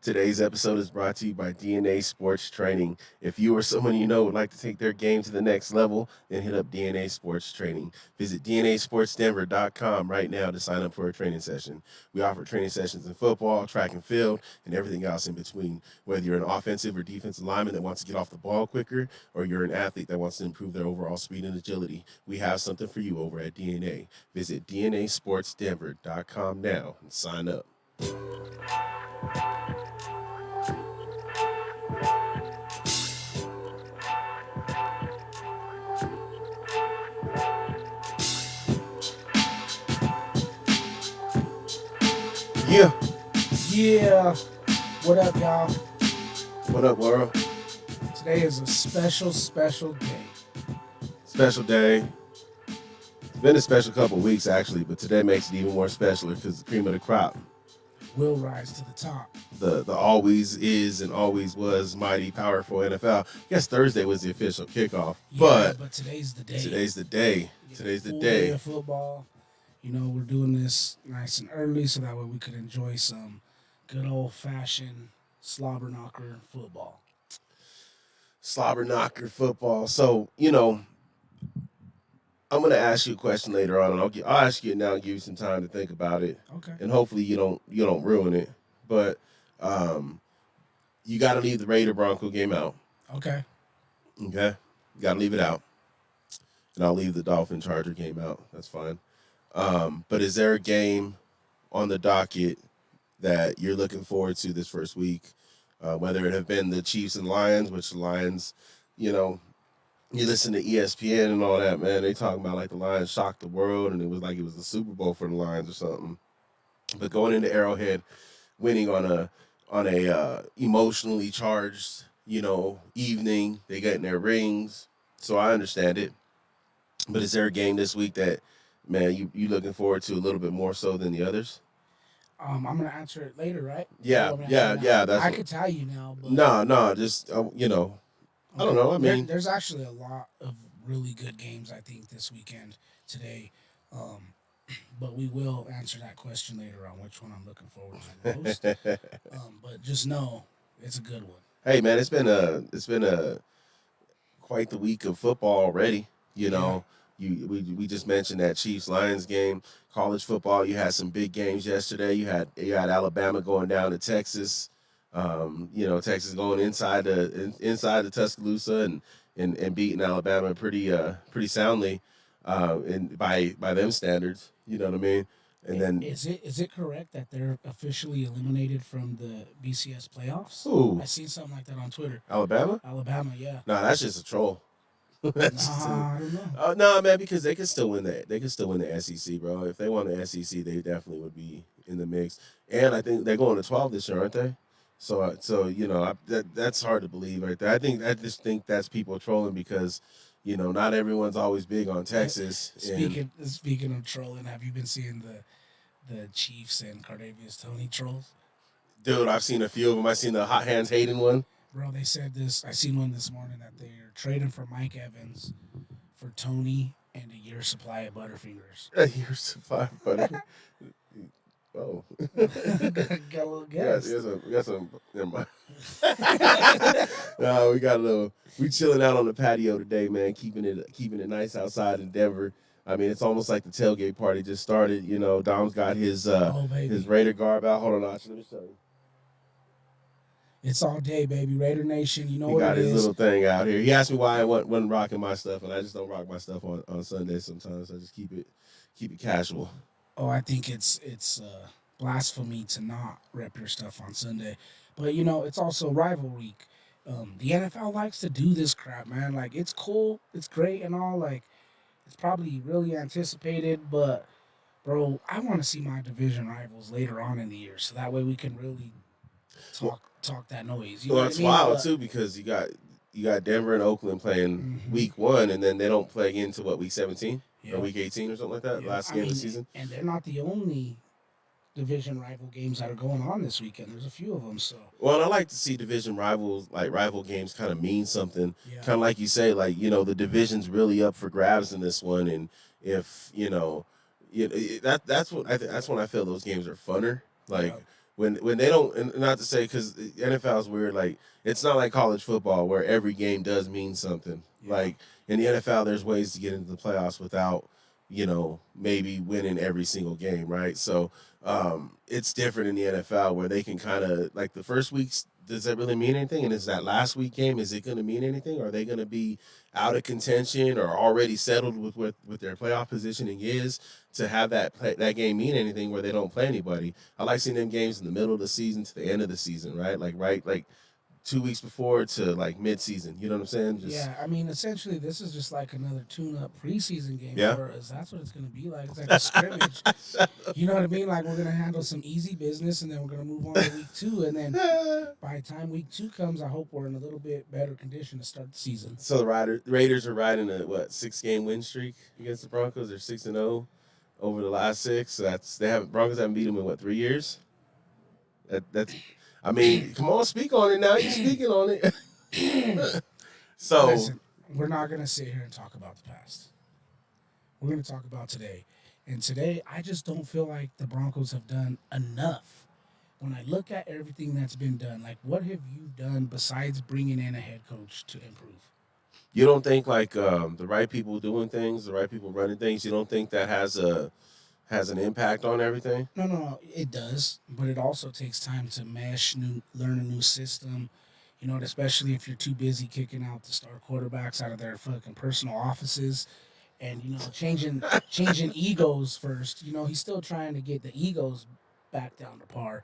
Today's episode is brought to you by DNA Sports Training. If you or someone you know would like to take their game to the next level, then hit up DNA Sports Training. Visit DNASportsDenver.com right now to sign up for a training session. We offer training sessions in football, track and field, and everything else in between. Whether you're an offensive or defensive lineman that wants to get off the ball quicker, or you're an athlete that wants to improve their overall speed and agility, we have something for you over at DNA. Visit DNASportsDenver.com now and sign up. Yeah. Yeah, what up, y'all? What up, world? Today is a special day. Special day. It's been a special couple weeks, actually, but today makes it even more special because the cream of the crop, Will rise to the top. the always is and always was mighty powerful NFL. I guess Thursday was the official kickoff, Yeah, but today's the day. today's the day. We get a Today's the full day. of football. You know, we're doing this nice and early so that way we could enjoy some good old fashioned slobber knocker football. Slobber knocker football. So, I'm gonna ask you a question later on, and I'll ask you it now and give you some time to think about it, Okay. and hopefully you don't ruin it. But you got to leave the Raider Bronco game out. Okay. Okay, you got to leave it out, and I'll leave the Dolphin Charger game out. That's fine. But is there a game on the docket that you're looking forward to this first week? Whether it have been the Chiefs and Lions, which the Lions, you know, you listen to ESPN and all that, man. They talking about like the Lions shocked the world, and it was like it was the Super Bowl for the Lions or something. But going into Arrowhead, winning on a emotionally charged, evening, they getting their rings, so I understand it. But is there a game this week that, man, you looking forward to a little bit more so than the others? I'm gonna answer it later, right? Yeah, You want me to yeah, answer it yeah. now? I could tell you now, but No, just I don't know. I mean, there's actually a lot of really good games I think this weekend today. Um, but we will answer that question later on which one I'm looking forward to most. But just know it's a good one. hey, man, it's been a quite the week of football already. You Yeah. know, we just mentioned that Chiefs Lions game, college football. You had some big games yesterday. You had Alabama going down to Texas. Texas going inside the Tuscaloosa and beating Alabama pretty soundly, and by them standards. You know what I mean? And then Is it correct that they're officially eliminated from the BCS playoffs? who I seen something like that on Twitter. Alabama? Alabama, yeah. Nah, that's just a troll. That's just Nah, I don't know. no, man, because they could still win that. They could still win the SEC, bro. If they won the SEC, they definitely would be in the mix. And I think they're going to 12 this year, aren't they? So that's hard to believe right there. I just think that's people trolling because, not everyone's always big on Texas. And Speaking of trolling, have you been seeing the Chiefs and Cardavius Tony trolls? dude, I've seen a few of them. I've seen the Hot Hands Hayden one. Bro, they said this. I seen one this morning that they're trading for Mike Evans for Tony and a year supply of Butterfingers. Here's supply butter. Oh, Got a little yes, gas. we got some. Never mind. No, we got a little. We chilling out on the patio today, man. Keeping it nice outside in Denver. I mean, it's almost like the tailgate party just started. Dom's got his Oh baby, his Raider garb out. Hold on, Arch, let me show you. it's all day, baby. Raider Nation, you know He what got it his is. little thing out here. He asked me why I wasn't rocking my stuff, and I just don't rock my stuff on Sundays sometimes. I just keep it casual. Oh, I think it's blasphemy to not rep your stuff on Sunday, but it's also rival week. The NFL likes to do this crap, man. Like it's cool, it's great and all. Like it's probably really anticipated, but bro, I want to see my division rivals later on in the year, so that way we can really talk that noise. You know Well, what it's I mean? wild But, too because you got Denver and Oakland playing Mhm. week 1, and then they don't play into week 17 or Yeah, week 18 or something like that. yeah. Last I game of the mean, season. and they're not the only division rival games that are going on this weekend. There's a few of them, so Well, and I like to see division rivals, like rival games, kind of mean something. yeah. Kind of like you say, like the division's really up for grabs in this one, and if that's when I feel those games are funner. Like Yeah. when they don't, and not to say because NFL is weird. Like it's not like college football where every game does mean something. Yeah. Like in the NFL, there's ways to get into the playoffs without maybe winning every single game, right? So it's different in the NFL where they can kind of like the first weeks. Does that really mean anything? And is that last week game? Is it going to mean anything? Are they going to be out of contention or already settled with what their playoff positioning is to have that game mean anything where they don't play anybody? I like seeing them games in the middle of the season to the end of the season, right? Like 2 weeks before to like mid season. You know what I'm saying? Yeah, I mean, essentially, this is just like another tune-up preseason game Yeah. for us. That's what it's gonna be like. It's like a scrimmage. You know what I mean? Like we're gonna handle some easy business, and then we're gonna move on to week 2, and then by the time week 2 comes, I hope we're in a little bit better condition to start the season. So the Raiders are riding a 6-game win streak against the Broncos. They're 6-0 over the last 6. So Broncos haven't beat them in 3 years. That's I mean, come on, speak on it now. You're speaking on it. So Listen, we're not gonna sit here and talk about the past. We're gonna talk about today, and today I just don't feel like the Broncos have done enough. When I look at everything that's been done, like what have you done besides bringing in a head coach to improve? you don't think like the right people doing things, the right people running things. You don't think that has an impact on everything. No, no, no. It does, but it also takes time to learn a new system. You know, especially if you're too busy kicking out the star quarterbacks out of their fucking personal offices, and changing egos first. You know, he's still trying to get the egos back down to par.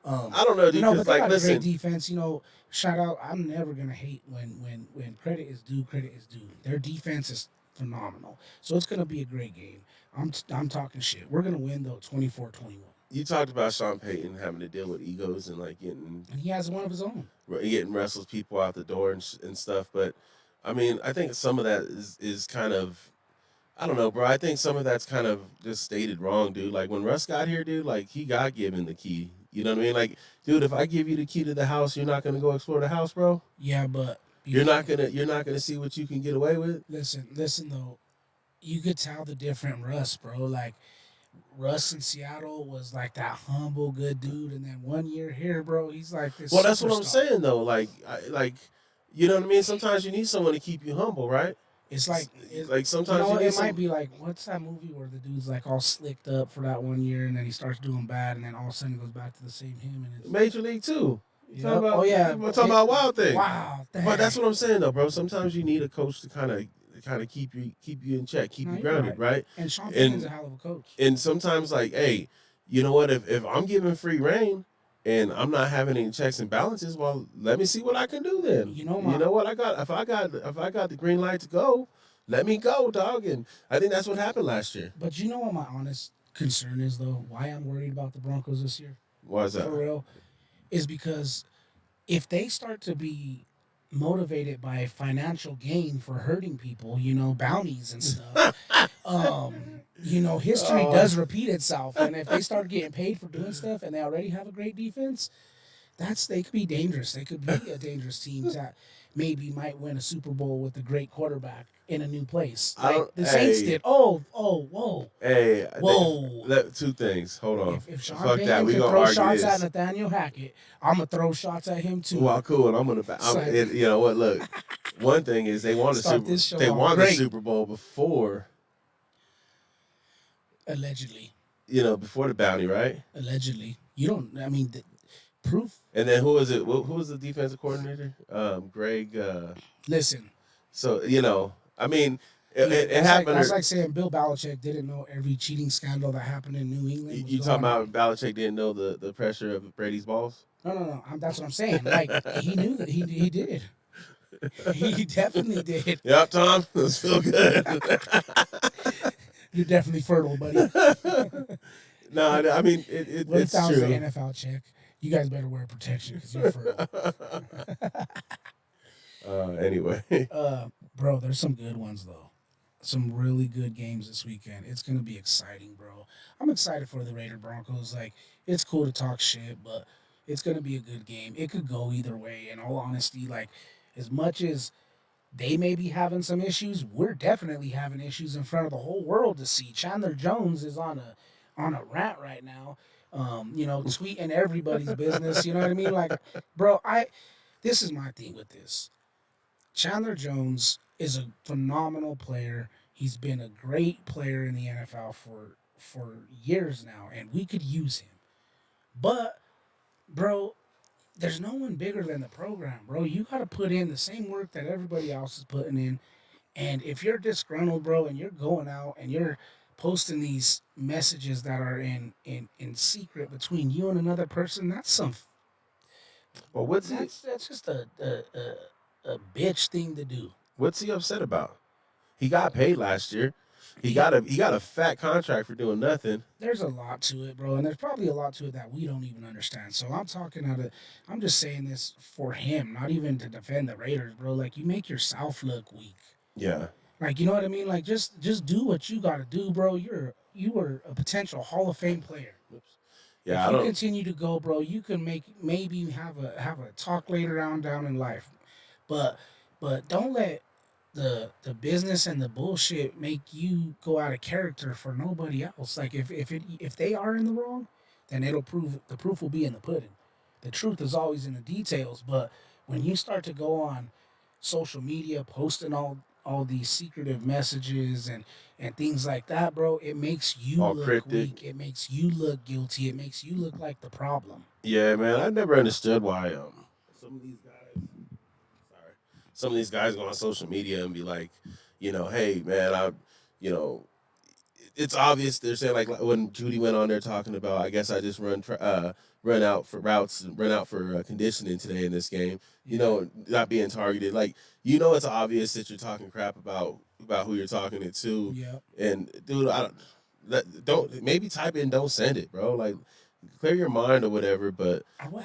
I don't know, dude. No, Because but they like, got a great listen, defense. You know, shout out. I'm never gonna hate when credit is due. Credit is due. Their defense is phenomenal. So it's gonna be a great game. I'm talking shit. We're gonna win though, 24-21, you talked about Sean Payton having to deal with egos and like and he has one of his own. getting restless people out the door and stuff. But I mean, I think some of that is kind of I don't know, bro. I think some of that's kind of just stated wrong, dude. Like when Russ got here, dude, like he got given the key. You know what I mean? Like, dude, if I give you the key to the house, you're not gonna go explore the house, bro. Yeah, but You're not gonna see what you can get away with. listen though. You could tell the different Russ, bro. Like Russ in Seattle was like that humble, good dude, and then one year here, bro, he's like this. Well, that's what I'm superstar. saying though. You know what I mean? Sometimes you need someone to keep you humble, right? It's like it, Like you sometimes know, you need it might some be like what's that movie where the dude's like all slicked up for that one year, and then he starts doing bad, and then all of a sudden he goes back to the same him, and it's Major League too. You yeah. talking about? Oh yeah, We're talking about Wild Thing. wow. But that's Dang. what I'm saying though, bro. Sometimes you need a coach to kind of keep you in check, keep No, you you're grounded, right? And Sean Payton's And a hell of a coach. and sometimes like, hey, you know what? If I'm giving free reign and I'm not having any checks and balances, well, let me see what I can do then. You know what I got? If I got the green light to go, let me go, dog. And I think that's what happened last year. But you know what my honest concern is though? Why I'm worried about the Broncos this year, Why is that? for real, is because if they start to be motivated by financial gain for hurting people, you know, bounties and stuff, you know, history does repeat itself. And if they start getting paid for doing stuff and they already have a great defense, they could be dangerous. They could be a dangerous team that maybe might win a Super Bowl with a great quarterback in a new place, I like don't. the Saints Hey, did. Oh, whoa, hey. whoa. Two things. Hold on. If Sean Fuck that. Payton We can gonna throw argue shots at this. Nathaniel Hackett, I'm gonna throw shots at him too. Well, cool. And I'm gonna. You know what? Look. One thing is they won the Start Super. this show They off won the great. Super Bowl before. Allegedly, Before the bounty, right? allegedly. You don't. I mean, proof. And then who was it? Who was the defensive coordinator? Greg. Listen, So I mean, it that's happened. that's like saying Bill Belichick didn't know every cheating scandal that happened in New England. Was You talking going about Belichick didn't know the pressure of Brady's balls? No. That's what I'm saying. Like he knew that he did. He definitely did. Yep, Tom. Let's feel good. You're definitely fertile, buddy. No, I mean What if it's that was true. an NFL check? You guys better wear protection because you're fertile. Anyway, Bro, there's some good ones though. Some really good games this weekend. It's gonna be exciting, bro. I'm excited for the Raider Broncos. Like, it's cool to talk shit, but it's gonna be a good game. It could go either way. In all honesty, like, as much as they may be having some issues, we're definitely having issues in front of the whole world to see. Chandler Jones is on a rant right now Tweeting everybody's business. You know what I mean? Like, bro, this is my thing with this. Chandler Jones is a phenomenal player. He's been a great player in the NFL for years now, and we could use him. But, bro, there's no one bigger than the program, bro. You got to put in the same work that everybody else is putting in. And if you're disgruntled, bro, and you're going out and you're posting these messages that are in secret between you and another person, Well, that's just a bitch thing to do. what's he upset about? He got paid last year. He got a fat contract for doing nothing. There's a lot to it, bro, and there's probably a lot to it that we don't even understand. So I'm just saying this for him, not even to defend the Raiders, bro. Like, you make yourself look weak. Yeah. Like, you know what I mean? Like, just do what you got to do, bro. You were a potential Hall of Fame player. Oops. If Yeah, I you don't. continue to go, bro, you can maybe have a talk later on down in life, but don't let the business and the bullshit make you go out of character for nobody else. Like, if they are in the wrong, then the proof will be in the pudding. The truth is always in the details. But when you start to go on social media posting all these secretive messages and things like that, bro, it makes you All look cryptic. weak. It makes you look guilty. It makes you look like the problem. Yeah, man. I never understood why some of these guys. Sorry. Some of these guys go on social media and be like, hey, man, you know, it's obvious they're saying like when Judy went on there talking about, I guess I just run out for routes and run out for conditioning today in this game. Yeah. Not being targeted. Like, it's obvious that you're talking crap about who you're talking it to. Yeah. And dude, don't maybe type in don't send it, bro. Like, clear your mind or whatever. But Or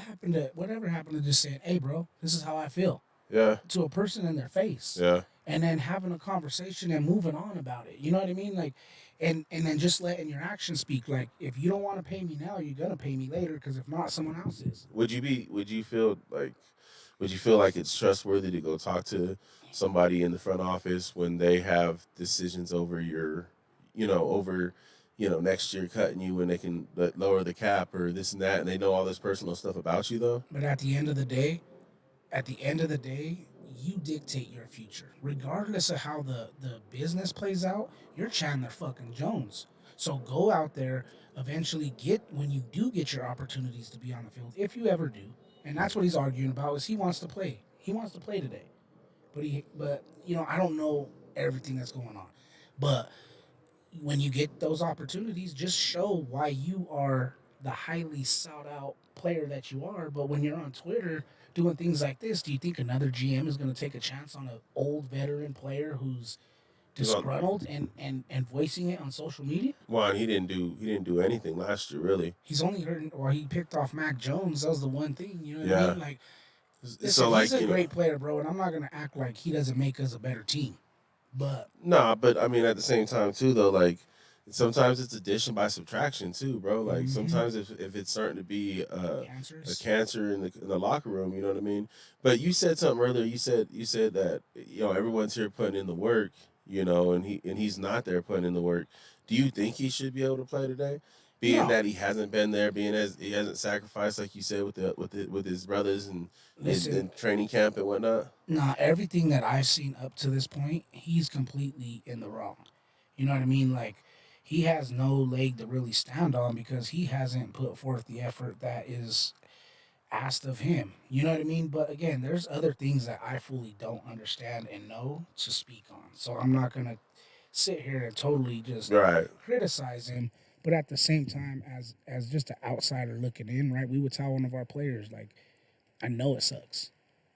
whatever happened to just saying, "Hey, bro, this is how I feel," yeah, to a person in their face, yeah. and then having a conversation and moving on about it. You know what I mean? Like, and then just letting your actions speak. Like, if you don't want to pay me now, you're gonna pay me later. Because if not, someone else is. Would you feel like it's trustworthy to go talk to somebody in the front office when they have decisions over next year cutting you when they can lower the cap or this and that, and they know all this personal stuff about you though? But at the end of the day, you dictate your future. Regardless of how the business plays out, you're Chandler fucking Jones. So go out there, eventually get when you do get your opportunities to be on the field, if you ever do. And that's what he's arguing about is he wants to play. He wants to play today. But I don't know everything that's going on. But when you get those opportunities, just show why you are the highly sought out player that you are. But when you're on Twitter doing things like this, do you think another GM is going to take a chance on an old veteran player who's Well, disgruntled and voicing it on social media? one, he didn't do anything last year really. He's only heard, or he picked off Mac Jones. That was the one thing, you know what I Yeah. mean? Like, So listen, like he's a great player, bro, and I'm not going to act like he doesn't make us a better team. But nah, but I mean at the same time too though, like sometimes it's addition by subtraction too, bro. Like mhm, sometimes if it's starting to be a cancers. cancer in the locker room, you know what I mean. But you said something earlier. You said that everyone's here putting in the work, and he's not there putting in the work. Do you think he should be able to play today? Being No, that he hasn't been there, being as he hasn't sacrificed like you said with his brothers and in listen, training camp and whatnot. nah, everything that I've seen up to this point, he's completely in the wrong. You know what I mean? Like, he has no leg to really stand on because he hasn't put forth the effort that is asked of him. You know what I mean? But again, there's other things that I fully don't understand and know to speak on. So I'm not gonna sit here and totally just Right. criticize him. But at the same time, as just an outsider looking in, right? We would tell one of our players like, I know it sucks.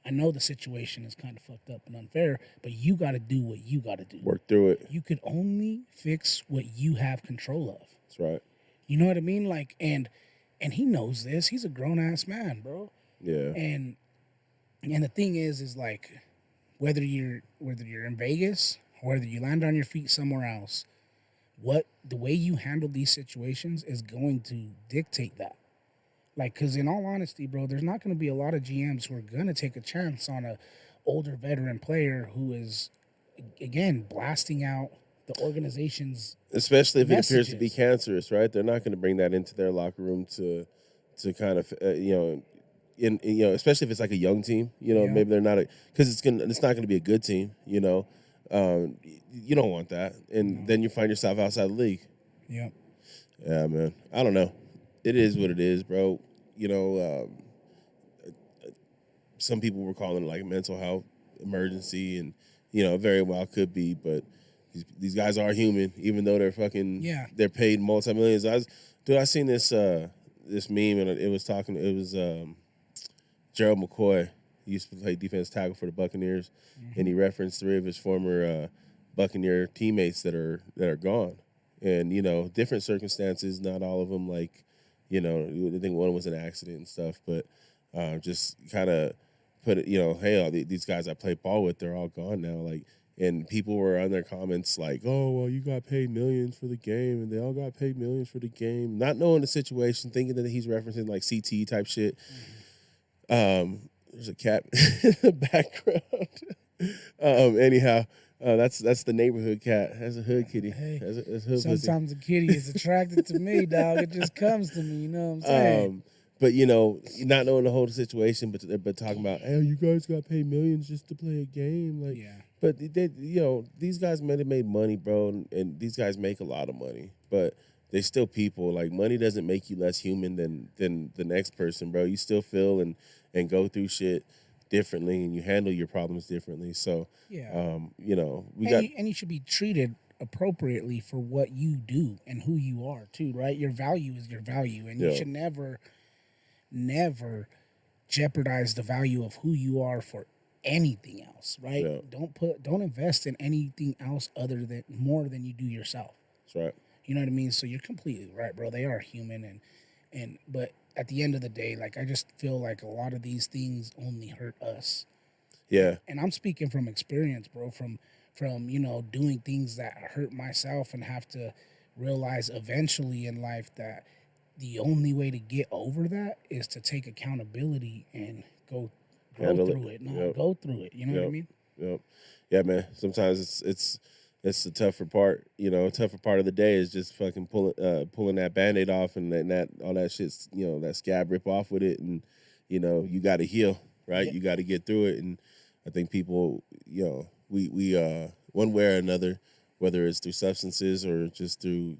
I know the situation is kind of fucked up and unfair, but you got to do what you got to do. Work through it. You can only fix what you have control of. That's right. You know what I mean? Like, and he knows this. He's a grown ass man, bro. Yeah. And the thing is like, whether you're in Vegas or whether you land on your feet somewhere else, what the way you handle these situations is going to dictate that. Like, because in all honesty, bro, there's not going to be a lot of GMs who are going to take a chance on a older veteran player who is, again, blasting out the organization's Especially if it appears to be messages. cancerous, right? They're not going to bring that into their locker room to kind of especially if it's like a young team, Yeah, maybe they're not because it's not gonna be a good team, you don't want that, and no, then you find yourself outside the league. yeah, Yeah, man, I don't know. It is what it is, bro. You know, some people were calling it like a mental health emergency, and it very well could be, but these guys are human, even though yeah. they're paid multi-millions. I seen this meme, and it was Gerald McCoy. He used to play defense tackle for the Buccaneers, and he referenced three of his former Buccaneer teammates that are gone, and different circumstances. Not all of them I think one was an accident and stuff, but just kind of put it, hey, these guys I played ball with, they're all gone now, and people were on their comments like, oh, well, you got paid millions for the game, and they all got paid millions for the game, not knowing the situation, thinking that he's referencing like CT type shit. There's a cat in the background. Anyhow, that's the neighborhood cat. That's a hood kitty. Hey, That's a hood pussy. sometimes a kitty is attracted to me, dog. It just comes to me. You know what I'm saying? But not knowing the whole situation, but talking about, hey, you guys got paid millions just to play a game, like, Yeah. But these guys might have made money, bro, and these guys make a lot of money, but they still people. Like, money doesn't make you less human than the next person, bro. You still feel and go through shit differently, and you handle your problems differently. So, Yeah. we got And you should be treated appropriately for what you do and who you are too, right? Your value is your value, and you Yeah. should never jeopardize the value of who you are for anything else, right? Yeah. Don't invest in anything else other than more than you do yourself. that's right. You know what I mean? So you're completely right, bro. They are human, and but at the end of the day, like, I just feel like a lot of these things only hurt us. Yeah, And I'm speaking from experience, bro, from doing things that hurt myself and have to realize eventually in life that the only way to get over that is to take accountability and grow handle it. through it. No, Yep. go through it. You know what I Yep. mean? Yep. Yeah, man. Sometimes it's the tougher part. Tougher part of the day is just fucking pulling that band-aid off, and then that all that shit's that scab rip off with it, and you got to heal, right? Yeah. You got to get through it, and I think people, we one way or another, whether it's through substances or just through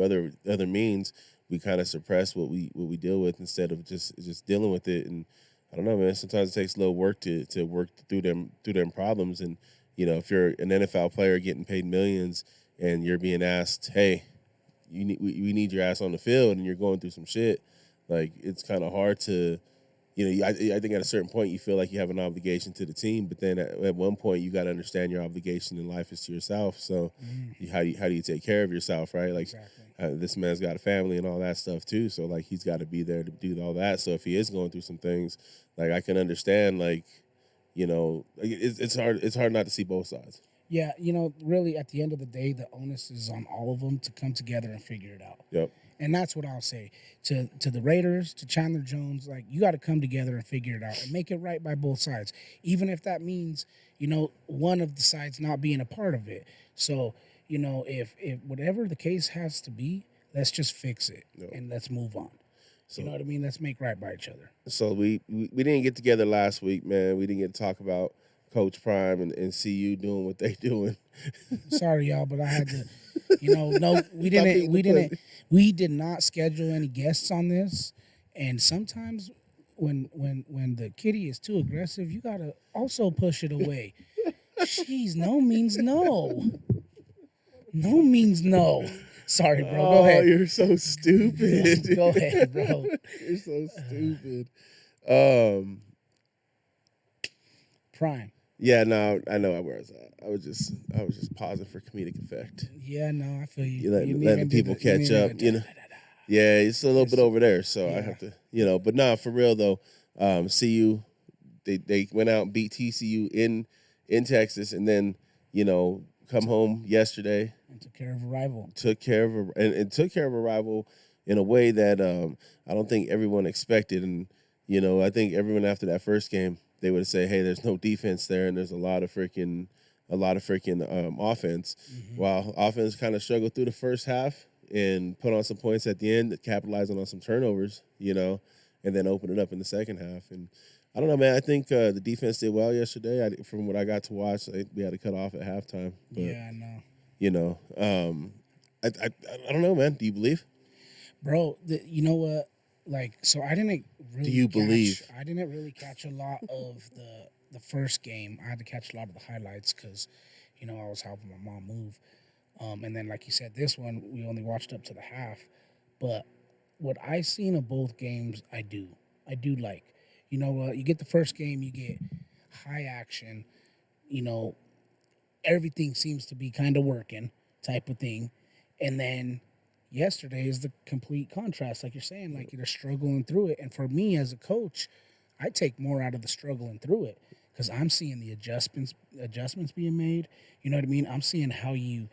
other means, we kind of suppress what we deal with instead of just dealing with it. And I don't know, man. Sometimes it takes a little work to work through them problems. And if you're an NFL player getting paid millions and you're being asked, hey, we need your ass on the field, and you're going through some shit, like, it's kind of hard to, I think at a certain point you feel like you have an obligation to the team, but then at one point you got to understand your obligation in life is to yourself. So how do you take care of yourself, right? Like, Exactly. this man's got a family and all that stuff too, so like he's got to be there to do all that. So if he is going through some things, like, I can understand, like, it's hard not to see both sides. Yeah, really, at the end of the day, the onus is on all of them to come together and figure it out. Yep. And that's what I'll say to the Raiders, to Chandler Jones. Like, you got to come together and figure it out and make it right by both sides, even if that means one of the sides not being a part of it. So if whatever the case has to be, let's just fix it and let's move on. So You know what I mean? Let's make right by each other. so we didn't get together last week, man. We didn't get to talk about Coach Prime and CU doing what they doing. Sorry, y'all, but I had to. No, we Stop didn't. eating We the didn't. pussy. We did not schedule any guests on this. And sometimes, when the kitty is too aggressive, you gotta also push it away. Jeez, no means no. No means no. Sorry, bro. Go Oh, ahead. you're so stupid. Go ahead, bro. You're so stupid. Um, Prime. yeah, no, I know where I was at. I was just pausing for comedic effect. Yeah, no, I feel you. You letting didn't even do people the- you catch didn't up, even- Yeah, it's a little bit over there, so I Yeah. have to, But nah, for real though, CU, they went out and beat TCU in Texas, and then come home yesterday, And took care of a rival. took care of and took care of a rival in a way that I don't think everyone expected. And I think everyone after that first game, they would say, hey, there's no defense there, and there's a lot of freaking a lot of freaking offense, Hmm. while offense kind of struggled through the first half and put on some points at the end, capitalizing on some turnovers, and then open it up in the second half. And I don't know, man. I think the defense did well yesterday. From what I got to watch, we had to cut off at halftime, but Yeah, I know. you know, I don't know, man. Do you believe? Bro, you know what? Like, so Do you believe? I didn't really catch a lot of the first game. I had to catch a lot of the highlights because, I was helping my mom move. And then, like you said, this one we only watched up to the half. But what I seen of both games, I do like. You know what? You get the first game, you get high action. You know, everything seems to be kind of working, type of thing. And then yesterday is the complete contrast, like you're saying, like you're struggling through it. And for me as a coach, I take more out of the struggling through it because I'm seeing the adjustments being made. You know what I mean? I'm seeing how you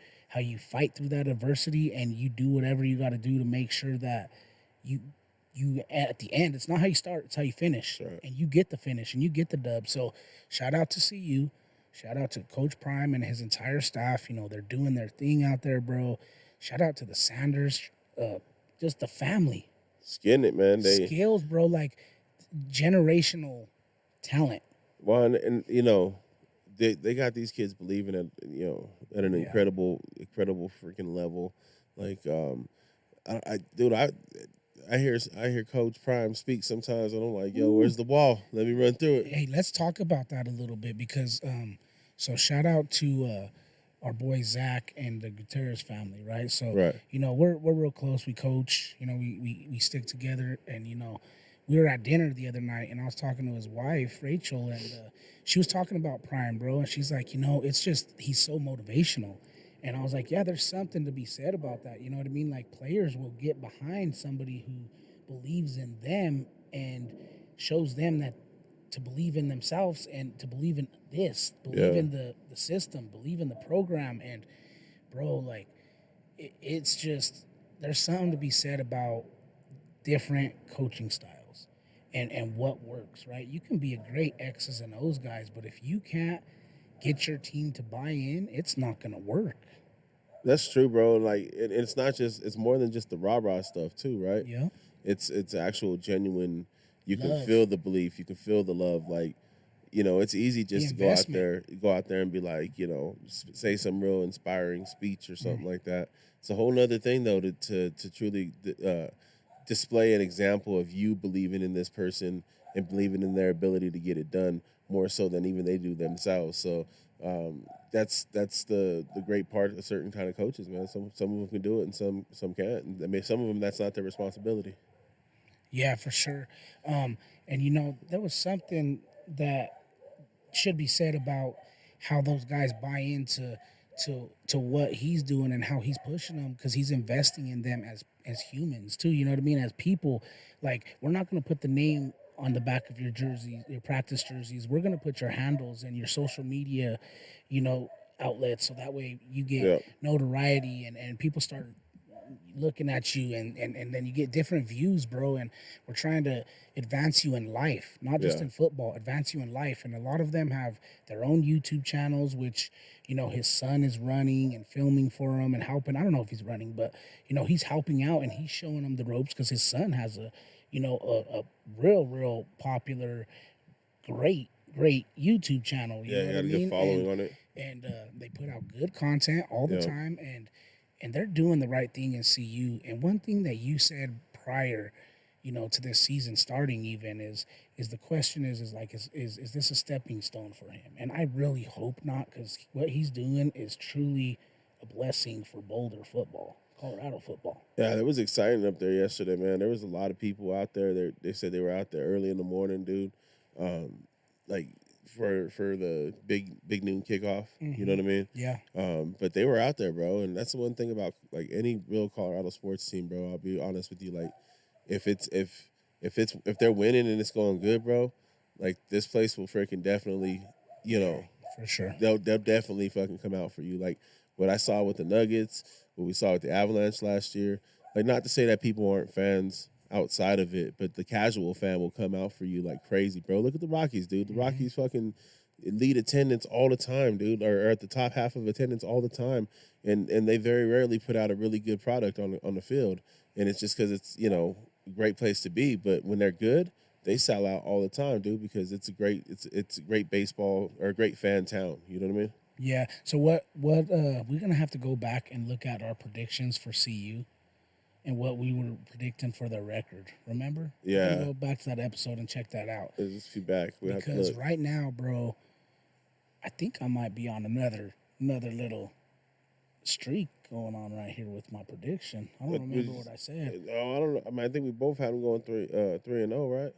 fight through that adversity and you do whatever you got to do to make sure that you you at the end. It's not how you start; it's how you finish, That's right. and you get the finish and you get the dub. So shout out to CU. Shout out to Coach Prime and his entire staff. They're doing their thing out there, bro. Shout out to the Sanders, just the family. It's getting it, man. Skills, bro, like generational talent. One, and they got these kids believing at an Yeah. incredible freaking level. Like dude, I hear Coach Prime speak sometimes, and I'm like, yo, Ooh. where's the ball? Let me run through it. Hey, let's talk about that a little bit because so shout out to our boy Zach and the Gutierrez family, right? So Right. we're real close. We coach, we stick together, and we were at dinner the other night, and I was talking to his wife Rachel, and she was talking about Prime, bro, and she's like, it's just he's so motivational. And I was like, yeah, there's something to be said about that. You know what I mean? Like players will get behind somebody who believes in them and shows them that to believe in themselves and to believe in this, believe Yeah. in the system, believe in the program. And bro, like it's just there's something to be said about different coaching styles and what works, right? You can be a great X's and O's guys, but if you can't get your team to buy in, it's not gonna work. That's true, bro. Like, it's not just, it's more than just the rah rah stuff too, right? Yeah. It's actual genuine. You can Love. feel the belief. You can feel the love. Like, it's easy The just to investment. go out there and be like, say some real inspiring speech or Mm. something like that. It's a whole nother thing though to truly display an example of you believing in this person and believing in their ability to get it done more so than even they do themselves. So that's the great part of certain kind of coaches, man. Some of them can do it and some can't. And I mean, some of them that's not their responsibility. Yeah, for sure. And there was something that should be said about how those guys buy into to what he's doing and how he's pushing them because he's investing in them as humans too. You know what I mean? As people, like we're not going to put the name on the back of your jerseys, your practice jerseys. We're going to put your handles and your social media, outlets, so that way you get Yeah, notoriety and people start looking at you and then you get different views, bro. And we're trying to advance you in life, not just yeah, in football, advance you in life. And a lot of them have their own YouTube channels, which, his son is running and filming for him and helping. I don't know if he's running, but, he's helping out and he's showing him the ropes because his son has a real popular, great YouTube channel. You yeah. know You what I got a good mean? following on it. And they put out good content all the Yeah, time, and they're doing the right thing in CU. And one thing that you said prior, to this season starting even is the question is like is this a stepping stone for him? And I really hope not, because what he's doing is truly a blessing for Boulder football, Colorado football. yeah. It was exciting up there yesterday, man. There was a lot of people out there. They said they were out there early in the morning, dude. Like for the big noon kickoff. You know Hmm. what I mean? Yeah. But they were out there, bro, and that's the one thing about like any real Colorado sports team, bro. I'll be honest with you, like if they're winning and it's going good, bro, like this place will freaking definitely, you Yeah, know, for sure. they'll definitely fucking come out for you. Like what I saw with the Nuggets, what we saw with the Avalanche last year. Like not to say that people aren't fans outside of it, but the casual fan will come out for you like crazy, bro. Look at the Rockies, dude. The Hmm. Rockies fucking lead attendance all the time, dude, or at the top half of attendance all the time, and they very rarely put out a really good product on the field, and it's just because it's a great place to be. But when they're good, they sell out all the time, dude, because it's a great baseball or a great fan town. You know what I mean? Yeah. So what we're gonna have to go back and look at our predictions for CU and what we were predicting for their record. Remember? We're gonna Yeah, go back to that episode and check that out. there's just feedback. We have to Because look. right now, bro, I think I might be on another little streak going on right here with my prediction. I don't remember what I said. Oh, I don't know. I mean, I think we both had them going 3-0, right?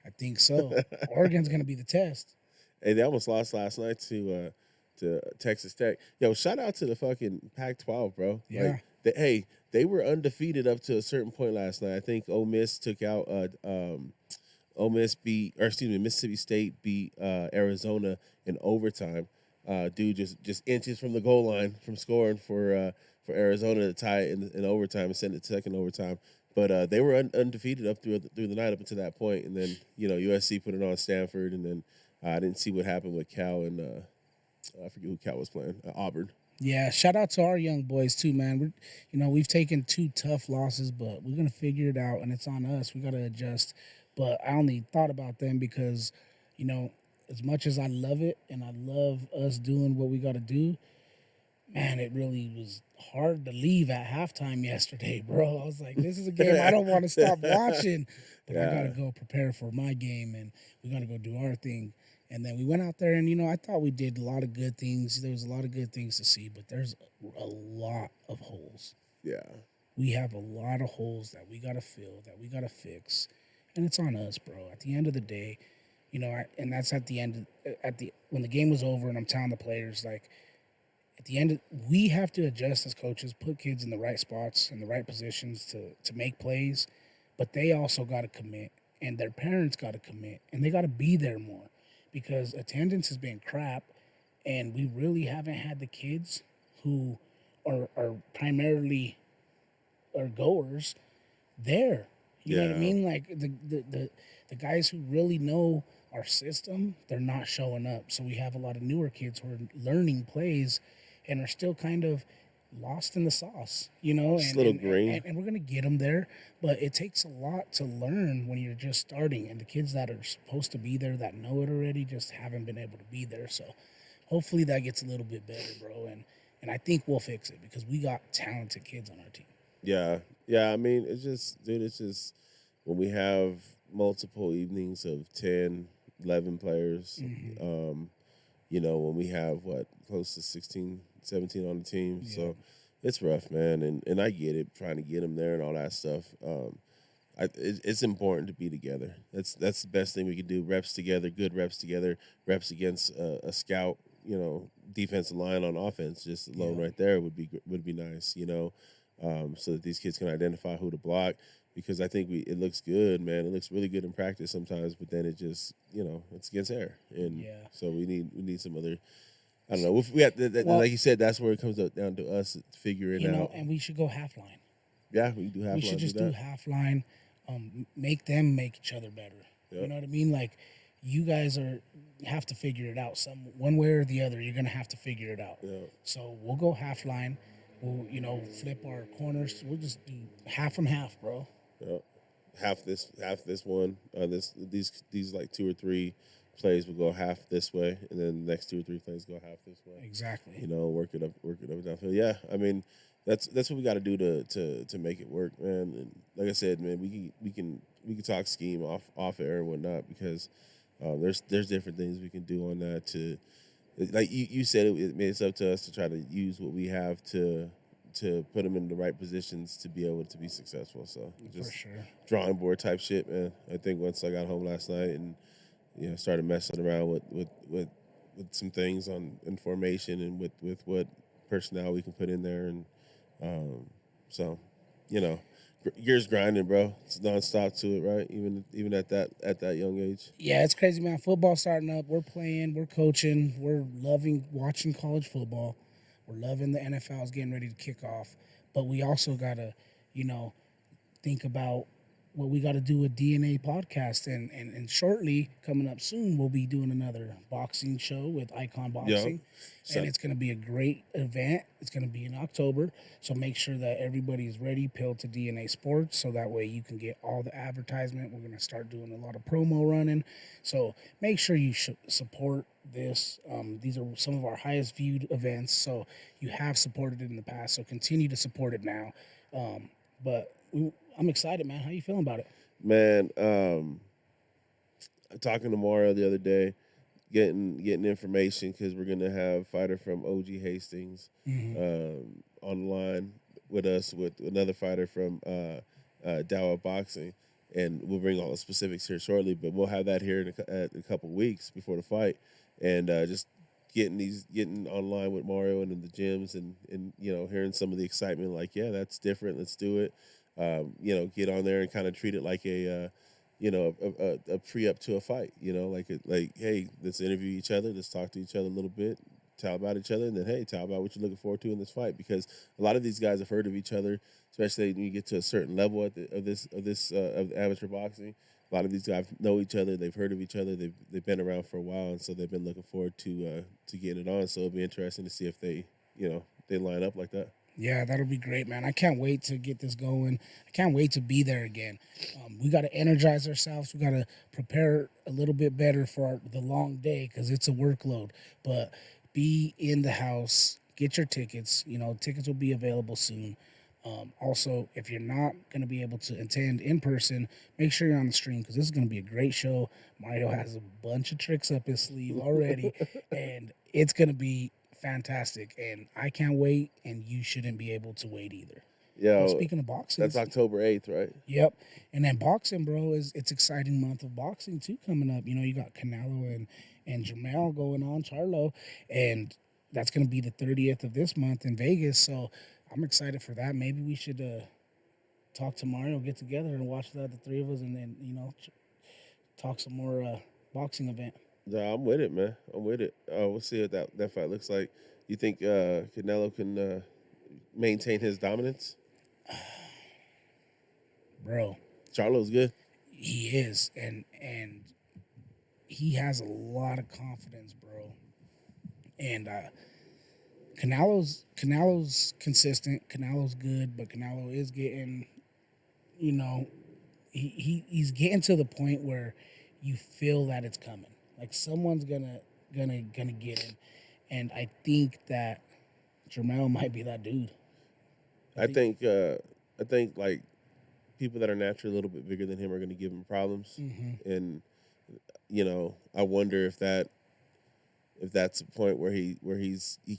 I think so. Oregon's gonna be the test. Hey, they almost lost last night to Texas Tech. Yo, shout out to the fucking Pac-12, bro. Yeah. Like, they were undefeated up to a certain point last night. I think Ole Miss took out Ole Miss beat, or excuse me, Mississippi State beat Arizona in overtime. Dude, just inches from the goal line from scoring for Arizona to tie it in overtime and send it to second overtime. But they were undefeated up through the night up until that point, and then USC put it on Stanford, and then I didn't see what happened with Cal and I forget who Cal was playing. Auburn. Yeah, shout out to our young boys too, man. We've taken two tough losses, but we're gonna figure it out, and it's on us. We gotta adjust. But I only thought about them because, you know, as much as I love it and I love us doing what we gotta do, man, it really was hard to leave at halftime yesterday, bro. I was like, this is a game I don't want to stop watching, but I gotta Yeah. go prepare for my game, and we gotta go do our thing. And then we went out there, and I thought we did a lot of good things. There was a lot of good things to see, but there's a lot of holes. Yeah. We have a lot of holes that we gotta fill, that we gotta fix, and it's on us, bro. At the end of the day, and that's at the end. At the when the game was over, and I'm telling the players, like, at the end, we have to adjust as coaches, put kids in the right spots, in the right positions to make plays, but they also got to commit, and their parents got to commit, and they got to be there more, because attendance has been crap, and we really haven't had the kids who are primarily are goers there. You know what I Yeah. mean? Like the guys who really know our system, they're not showing up. So we have a lot of newer kids who are learning plays and are still kind of lost in the sauce, Just a little green. and we're gonna get them there, but it takes a lot to learn when you're just starting, and the kids that are supposed to be there that know it already just haven't been able to be there. So hopefully that gets a little bit better, bro, and I think we'll fix it because we got talented kids on our team. Yeah. Yeah. I mean, dude, it's just when we have multiple evenings of 10, 11 players, when we have close to 16, 17 on the team. Yeah. So it's rough, man. And I get it, trying to get them there and all that stuff. It's important to be together. That's the best thing we can do. Reps together, good reps together, reps against a scout, defensive line on offense. Just alone right there would be nice, so that these kids can identify who to block. Because I think it looks good, man. It looks really good in practice sometimes, but then it just, it's against air, and Yeah. so we need some other. I don't know. We have Well- like you said, that's where it comes down to us figuring out. And we should go half line. Yeah, we do have. We should just do half line, make them make each other better. Yep. You know what I mean? Like, you guys have to figure it out one way or the other. You're gonna have to figure it out. Yeah. So we'll go half line. We'll flip our corners. We'll just do half and half, bro. Yeah. Half this one. These like 2 or 3 plays will go half this way, and then the next 2 or 3 plays go half this way. Exactly. Work it up and downfield. Yeah, I mean, that's what we got to do to make it work, man. And like I said, man, we can talk scheme off air and whatnot, because there's different things we can do on that to, like you said, it's up to us to try to use what we have to put them in the right positions to be able to be successful. So just For sure. drawing board type shit, man. I think once I got home last night and started messing around with some things on information and with what personnel we can put in there, and so gears grinding, bro. It's nonstop to it, right? Even at that young age. Yeah, it's crazy, man. Football starting up. We're playing. We're coaching. We're loving watching college football. We're loving the NFL is getting ready to kick off. But we also gotta, think about well, we got to do a DNA podcast, and shortly coming up soon, we'll be doing another boxing show with Icon Yeah. Boxing, and So it's going to be a great event. It's going to be in October, so make sure that everybody is ready. Pill to DNA Sports, so that way you can get all the advertisement. We're going to start doing a lot of promo running, so make sure you support this. These are some of our highest viewed events, so you have supported it in the past, so continue to support it now. But I'm excited, man. How you feeling about it? man, talking to Mario the other day, getting information because we're gonna have a fighter from OG Hastings on the line with us with another fighter from Dawa Boxing, and we'll bring all the specifics here shortly. But we'll have that here in a couple weeks before the fight, and just getting online with Mario and in the gyms and hearing some of the excitement. Like, yeah, that's different. Let's do it. Get on there and kind of treat it like a pre up to a fight. Like hey, let's interview each other, let's talk to each other a little bit, tell about each other, and then hey, tell about what you're looking forward to in this fight. Because a lot of these guys have heard of each other, especially when you get to a certain level of amateur boxing. A lot of these guys know each other. They've heard of each other. They've been around for a while, and so they've been looking forward to getting it on. So it'll be interesting to see if they line up like that. Yeah, that'll be great, man. I can't wait to get this going. I can't wait to be there again. We got to energize ourselves. We got to prepare a little bit better for the long day because it's a workload. But be in the house, get your tickets. Tickets will be available soon. Also, if you're not going to be able to attend in person, make sure you're on the stream because this is going to be a great show. Mario has a bunch of tricks up his sleeve already, and it's going to be fantastic. And I can't wait, and you shouldn't be able to wait either. Yeah, Speaking of boxing, that's October 8th, right? Yep, and then boxing, bro, it's exciting month of boxing too coming up. You got Canelo and Jamel going on, Charlo, and that's going to be the 30th of this month in Vegas. So I'm excited for that. Maybe we should talk to Mario, get together and watch that, the three of us, and then talk some more boxing event. Yeah, I'm with it, man. I'm with it. We'll see what that fight looks like. You think Canelo can maintain his dominance? Bro, Charlo's good. he is, and he has a lot of confidence, bro. And Canelo's consistent. Canelo's good, but Canelo is getting, you know, he's getting to the point where you feel that it's coming. Like someone's gonna get him, and I think that Jermell might be that dude. I think like people that are naturally a little bit bigger than him are going to give him problems, and I wonder if that's a point where he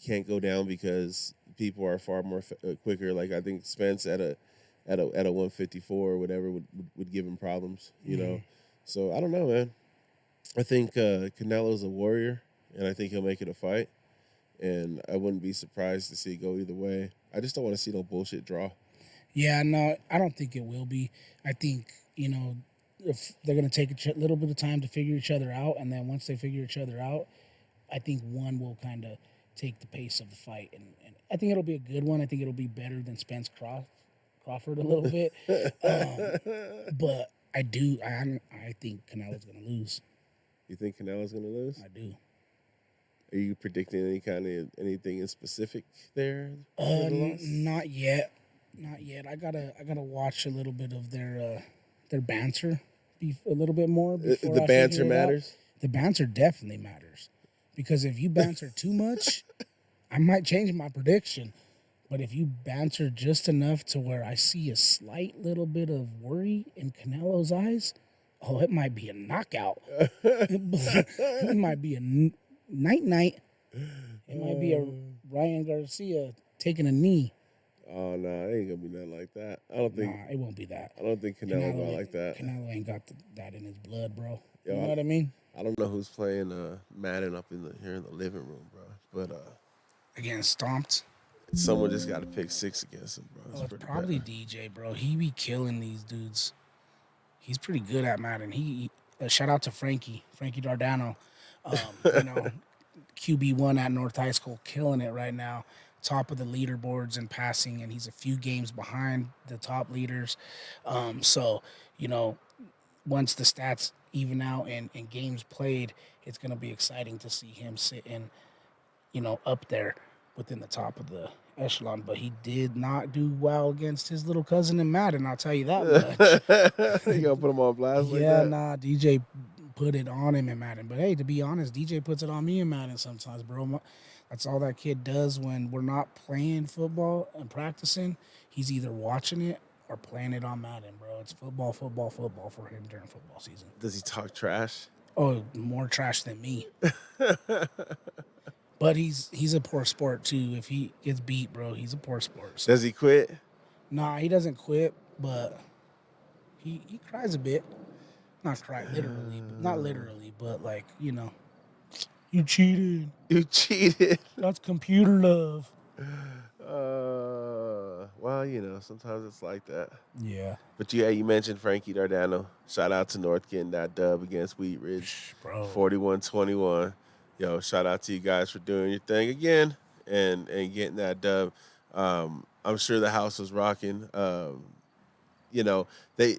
can't go down because people are far more quicker. Like I think Spence at a 154 or whatever would give him problems. So I don't know, man. I think Canelo's a warrior, and I think he'll make it a fight. And I wouldn't be surprised to see it go either way. I just don't want to see no bullshit draw. Yeah, no, I don't think it will be. I think, if they're going to take a little bit of time to figure each other out, and then once they figure each other out, I think one will kind of take the pace of the fight. And I think it'll be a good one. I think it'll be better than Spence Crawford a little bit. But I think Canelo's going to lose. You think Canelo's going to lose? I do. Are you predicting anything in specific there? For the loss? Not yet. Not yet. I gotta watch a little bit of their banter, a little bit more. Before The I banter figure it out. matters. The banter definitely matters, because if you banter too much, I might change my prediction. But if you banter just enough to where I see a slight little bit of worry in Canelo's eyes, oh, it might be a knockout. It might be a night. It might be a Ryan Garcia taking a knee. Oh no, it ain't gonna be nothing like that. I don't think. Nah, it won't be that. I don't think Canelo going like that. Canelo ain't got that in his blood, bro. Yo, You know what I mean? I don't know who's playing Madden up here in the living room, bro. But Again, stomped. someone just got to pick six against him, bro. It's pretty probably bad. DJ, bro. He be killing these dudes. He's pretty good at Madden. Shout out to Frankie Dardano. QB1 at North High School, killing it right now. Top of the leaderboards in passing, and he's a few games behind the top leaders. So, you know, once the stats even out and games played, it's going to be exciting to see him sitting, up there within the top of the echelon. But he did not do well against his little cousin in Madden. I'll tell you that much. You gonna put him on blast like Yeah, that? nah, DJ put it on him in Madden. But hey, to be honest, DJ puts it on me in Madden sometimes, bro. That's all that kid does when we're not playing football and practicing. He's either watching it or playing it on Madden, bro. It's football, football, football for him during football season. Does he talk trash? Oh, more trash than me. But he's a poor sport too. If he gets beat, bro, he's a poor sport. So Does he quit? nah, he doesn't quit, but he cries a bit. Not cry literally, but not literally, but like, you cheated. You cheated. That's computer love. Well, sometimes it's like that. Yeah, But you mentioned Frankie Dardano. Shout out to North getting that dub against Wheat Ridge, bro. 41-21. Yo, shout out to you guys for doing your thing again and getting that dub. I'm sure the house was rocking. You know, they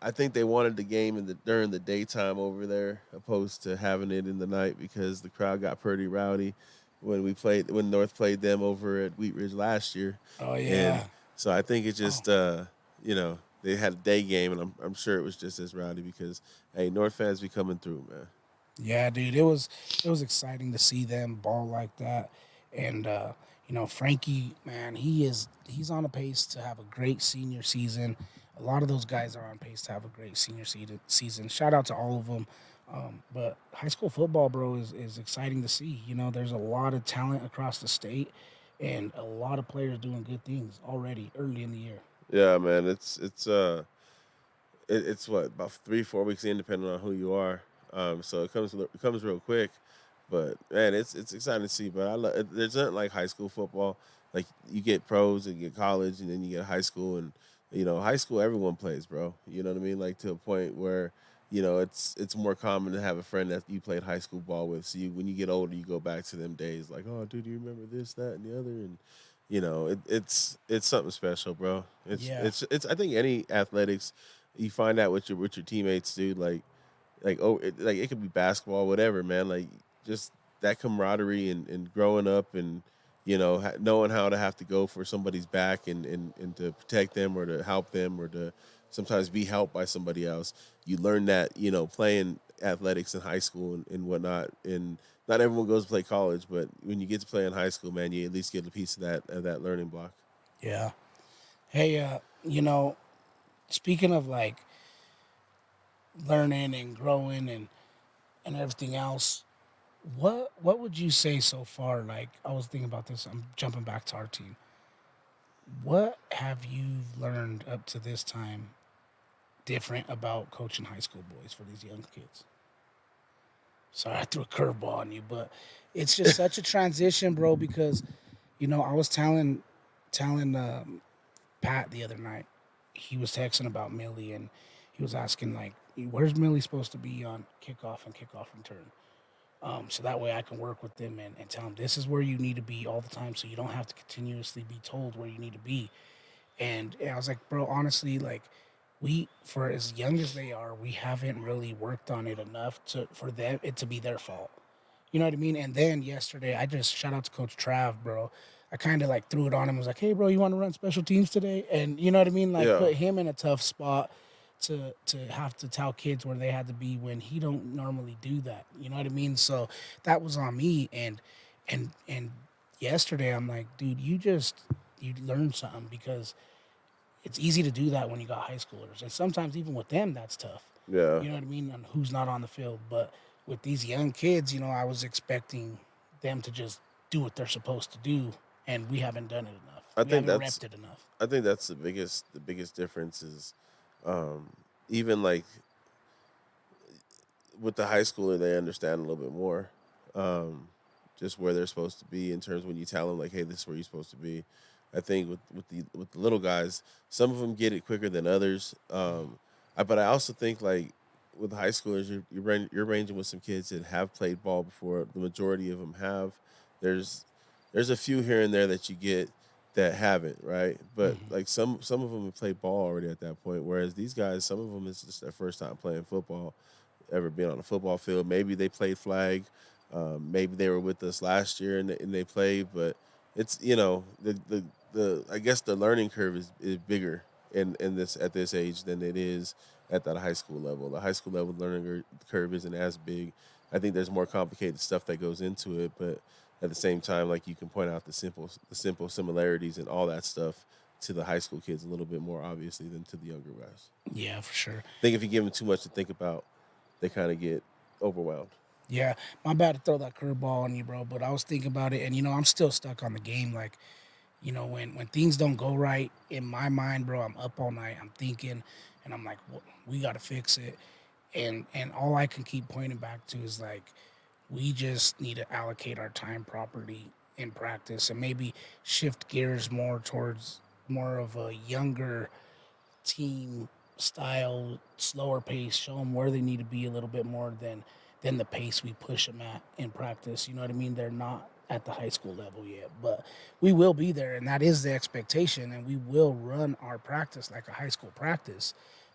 I think they wanted the game during the daytime over there, opposed to having it in the night because the crowd got pretty rowdy when North played them over at Wheat Ridge last year, Oh and yeah. so I think it just they had a day game, and I'm sure it was just as rowdy because hey, North fans be coming through, man. Yeah, dude, it was exciting to see them ball like that, and Frankie, man, he's on a pace to have a great senior season. A lot of those guys are on pace to have a great senior season. Shout out to all of them. But high school football, bro, is exciting to see. There's a lot of talent across the state, and a lot of players doing good things already early in the year. Yeah, man, it's what about 3-4 weeks in, depending on who you are. So it comes real quick, but man, it's exciting to see. But there's nothing like high school football. Like you get pros and you get college, and then you get high school, and high school everyone plays, bro. You know what I mean? Like to a point where it's more common to have a friend that you played high school ball with. So when you get older, you go back to them days, like, oh, dude, do you remember this, that, and the other, and it's something special, bro. It's Yeah, it's it's I think any athletics you find out what your teammates do, like it could be basketball, whatever, man. Like just that camaraderie and growing up and knowing how to have to go for somebody's back and to protect them or to help them or to sometimes be helped by somebody else. You learn that playing athletics in high school and whatnot. And not everyone goes to play college, but when you get to play in high school, man, you at least get a piece of that learning block. yeah. Hey, speaking of like learning and growing and everything else, what would you say so far? Like I was thinking about this. I'm jumping back to our team. What have you learned up to this time different about coaching high school boys for these young kids? Sorry, I threw a curveball on you, but it's just such a transition, bro. Because I was telling Pat the other night. He was texting about Millie, and he was asking like, "Where's Millie supposed to be on kickoff and kickoff return?" So that way I can work with them and tell them this is where you need to be all the time, so you don't have to continuously be told where you need to be. And I was like, bro, honestly, like we, for as young as they are, we haven't really worked on it enough for them it to be their fault. You know what I mean? And then yesterday, I just shout out to Coach Trav, bro. I kind of like threw it on him. Was like, hey, bro, you want to run special teams today? And you know what I mean? Like Yeah, put him in a tough spot to have to tell kids where they had to be when he don't normally do that. You know what I mean? So that was on me. And yesterday, I'm like, dude, you learned something because it's easy to do that when you got high schoolers, and sometimes even with them, that's tough. yeah. You know what I mean? And who's not on the field, but with these young kids, I was expecting them to just do what they're supposed to do, and we haven't done it enough. I We think haven't that's repped it enough. I think that's the biggest difference is um, even like with the high schooler, they understand a little bit more, um, just where they're supposed to be in terms when you tell them like, hey, this is where you're supposed to be. I think with the little guys, some of them get it quicker than others. But I also think like with high schoolers, you're ranging with some kids that have played ball before. The majority of them have. There's there's a few here and there that you get that haven't, right? But Hmm. like some of them have played ball already at that point, whereas these guys, some of them it's just their first time playing football, ever been on a football field. Maybe they played flag, maybe they were with us last year and they played, but it's the I guess the learning curve is bigger in this at this age than it is at that high school level. The high school level curve isn't as big. I think there's more complicated stuff that goes into it, but at the same time, like you can point out the simple similarities and all that stuff to the high school kids a little bit more obviously than to the younger guys. Yeah, for sure. I think if you give them too much to think about, they kind of get overwhelmed. Yeah, my bad to throw that curveball on you, bro. But I was thinking about it, and I'm still stuck on the game. Like, when things don't go right in my mind, bro, I'm up all night. I'm thinking, and I'm like, we got to fix it. And all I can keep pointing back to is like, we just need to allocate our time properly in practice, and maybe shift gears more towards more of a younger team style, slower pace, show them where they need to be a little bit more than the pace we push them at in practice. You know what I mean? They're not at the high school level yet, but we will be there, and that is the expectation. And we will run our practice like a high school practice,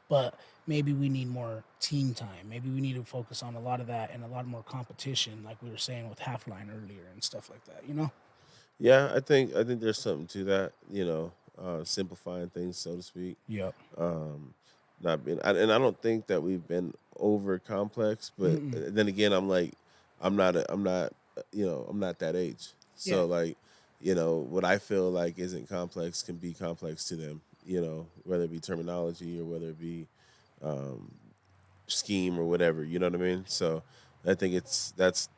but maybe we need more team time. Maybe we need to focus on a lot of that and a lot more competition, like we were saying with half line earlier and stuff like that. Yeah, I think there's something to that. Simplifying things, so to speak. Yep. Um, Not being, and I don't think that we've been over complex, but Mm-mm. then again, I'm not that age. Yeah. So like, what I feel like isn't complex can be complex to them. Whether it be terminology or whether it be um, scheme or whatever. You know what I mean? So I think that's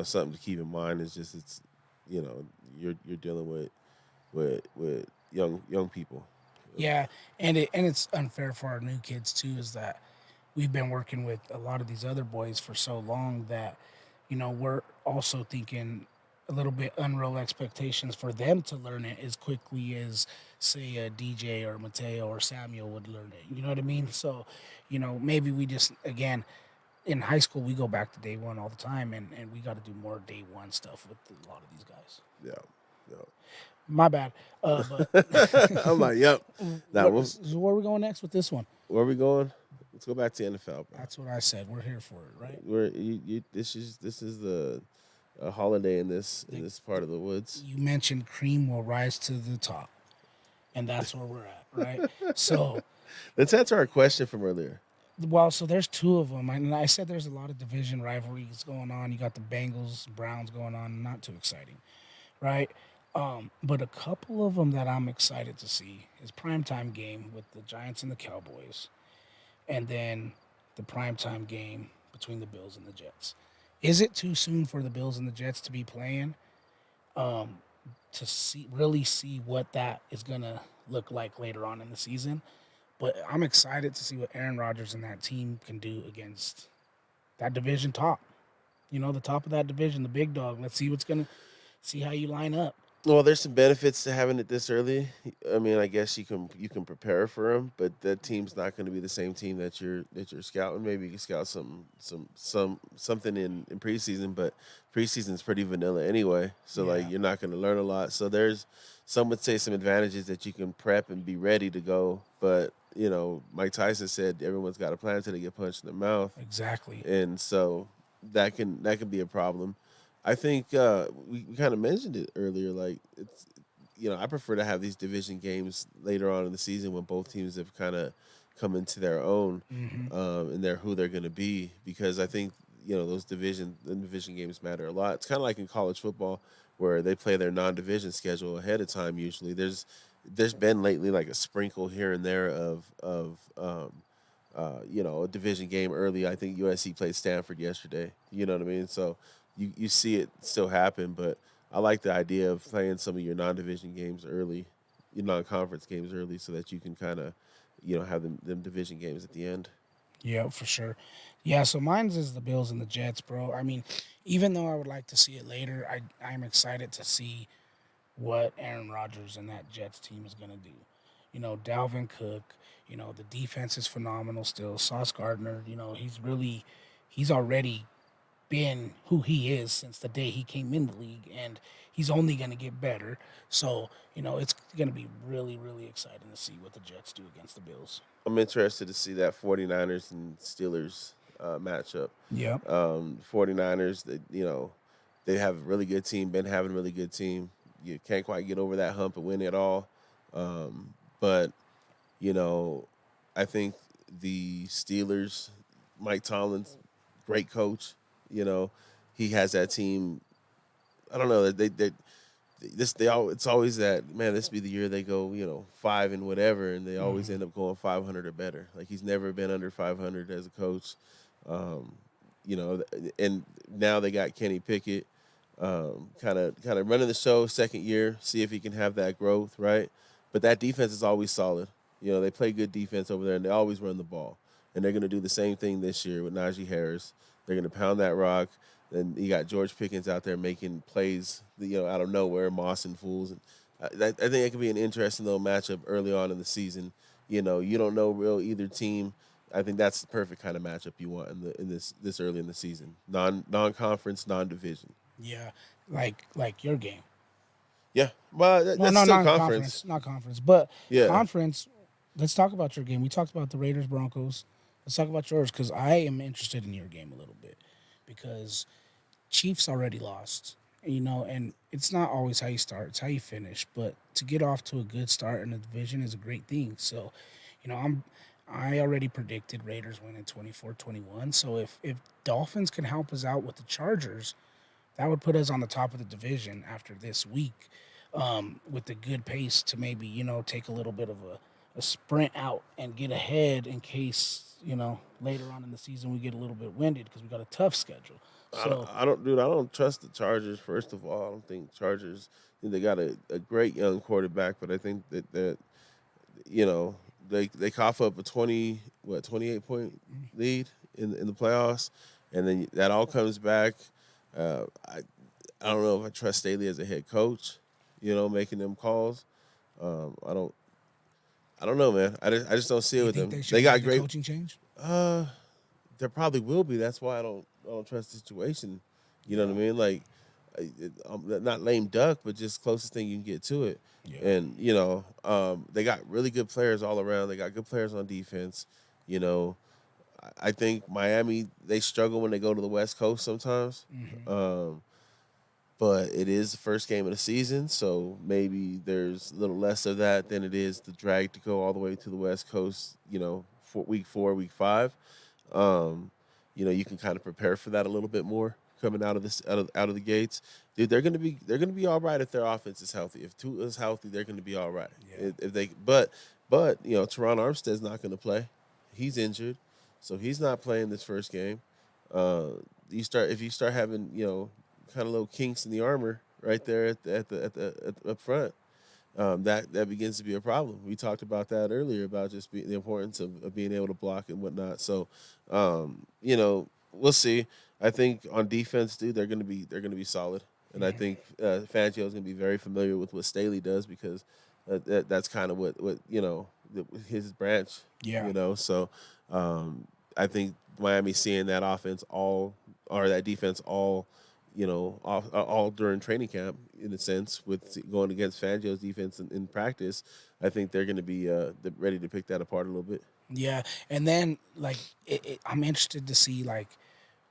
something to keep in mind. Is just you know you're dealing with young people. Yeah, and it's unfair for our new kids too. Is that we've been working with a lot of these other boys for so long that we're also thinking a little bit unreal expectations for them to learn it as quickly as say a DJ or Mateo or Samuel would learn it. You know what I mean? So, maybe we just again in high school we go back to day one all the time, and we got to do more day one stuff with a lot of these guys. Yeah. My bad. But Yeah. I'm like, yep. Now, so where are we going next with this one? where are we going? Let's go back to NFL, bro. That's what I said. We're here for it, right? This is the a holiday in The, this part of the woods. you mentioned cream will rise to the top, and that's where we're at, right? So, Let's answer our question from earlier. well, so there's two of them, and I said there's a lot of division rivalries going on. You got the Bengals, Browns going on, not too exciting, right? But a couple of them that I'm excited to see is primetime game with the Giants and the Cowboys, and then the primetime game between the Bills and the Jets. Is it too soon for the Bills and the Jets to be playing? Um, to really see what that is gonna look like later on in the season. But I'm excited to see what Aaron Rodgers and that team can do against that division top. The top of that division, the big dog. Let's see what's gonna see how you line up. Well, there's some benefits to having it this early. I mean, I guess you can prepare for them, but that team's not going to be the same team that you're scouting. Maybe you can scout something in preseason, but preseason's pretty vanilla anyway. So like Yeah, you're not going to learn a lot. So there's some would say some advantages that you can prep and be ready to go. But Mike Tyson said everyone's got a plan until they get punched in the mouth, exactly. and so that can be a problem. I think we kind of mentioned it earlier. Like it's, I prefer to have these division games later on in the season when both teams have kind of come into their own, Hmm. and they're who they're going to be. Because I think those the division games matter a lot. It's kind of like in college football where they play their non-division schedule ahead of time. Usually, there's been lately like a sprinkle here and there of a division game early. I think USC played Stanford yesterday. You know what I mean? So you see it still happen, but I like the idea of playing some of your non-division games early, your non-conference games early, so that you can kind of, have them division games at the end. Yeah, for sure. Yeah, so mine's is the Bills and the Jets, bro. I mean, even though I would like to see it later, I'm excited to see what Aaron Rodgers and that Jets team is going to do. Dalvin Cook, the defense is phenomenal still. Sauce Gardner, he's already been who he is since the day he came in the league, and he's only going to get better. So, it's going to be really, really exciting to see what the Jets do against the Bills. I'm interested to see that 49ers and Steelers matchup. Yeah. 49ers, they have a really good team, been having a really good team. You can't quite get over that hump and win it all. But, you know, I think the Steelers, Mike Tomlin's great coach. You know, he has that team. I don't know. It's always that, man, this be the year they go, 5 and whatever, and they always end up going 500 or better. Like, he's never been under 500 as a coach. Um, and now they got Kenny Pickett, kind of running the show second year, see if he can have that growth, right? But that defense is always solid. They play good defense over there, and they always run the ball. And they're going to do the same thing this year with Najee Harris. They're going to pound that rock. Then you got George Pickens out there making plays, out of nowhere, Moss and fools. And I think it could be an interesting little matchup early on in the season. You don't know real either team. I think that's the perfect kind of matchup you want in this early in the season. Non-conference, non-division. Yeah, like your game. Yeah, well, No, that's no, still not conference. conference, not conference, but Yeah, conference. Let's talk about your game. We talked about the Raiders Broncos. Let's talk about yours because I am interested in your game a little bit because Chiefs already lost, and it's not always how you start; it's how you finish. But to get off to a good start in the division is a great thing. So, I already predicted Raiders winning 24-21. So if Dolphins can help us out with the Chargers, that would put us on the top of the division after this week, with a good pace to maybe take a little bit of a sprint out and get ahead in case later on in the season we get a little bit winded because we got a tough schedule. So dude. I don't trust the Chargers. First of all, I don't think Chargers. They got a great young quarterback, but I think that you know they cough up a 28 point lead in the playoffs, and then that all comes back. I don't know if I trust Staley as a head coach, making them calls. I don't know, man. I just don't see it you with think them. they should They got make the great. coaching change? Uh, there probably will be. That's why I don't trust the situation. You know Yeah, what I mean? Like, not lame duck, but just closest thing you can get to it. yeah. And they got really good players all around. They got good players on defense. You know, I think Miami, they struggle when they go to the West Coast sometimes. Hmm. Um, but it is the first game of the season, so maybe there's a little less of that than it is the drag to go all the way to the West Coast. For week 4, week 5. Um, you can kind of prepare for that a little bit more coming out of this out of the gates. Dude, they're gonna be all right if their offense is healthy. If Tua is healthy, they're gonna be all right. Yeah. If they, but Teron Armstead's not gonna play. He's injured, so he's not playing this first game. Uh, if you start having kind of little kinks in the armor right there at the up front, that begins to be a problem. We talked about that earlier about just the importance of being able to block and whatnot. So, we'll see. I think on defense, dude, they're gonna be solid, and I Hmm. think Fangio is gonna be very familiar with what Staley does because that's kind of what his branch. Yeah. So I think Miami seeing that offense all or that defense all during training camp in a sense with going against Fangio's defense in practice. I think they're going to be ready to pick that apart a little bit. Yeah, and then like I'm interested to see like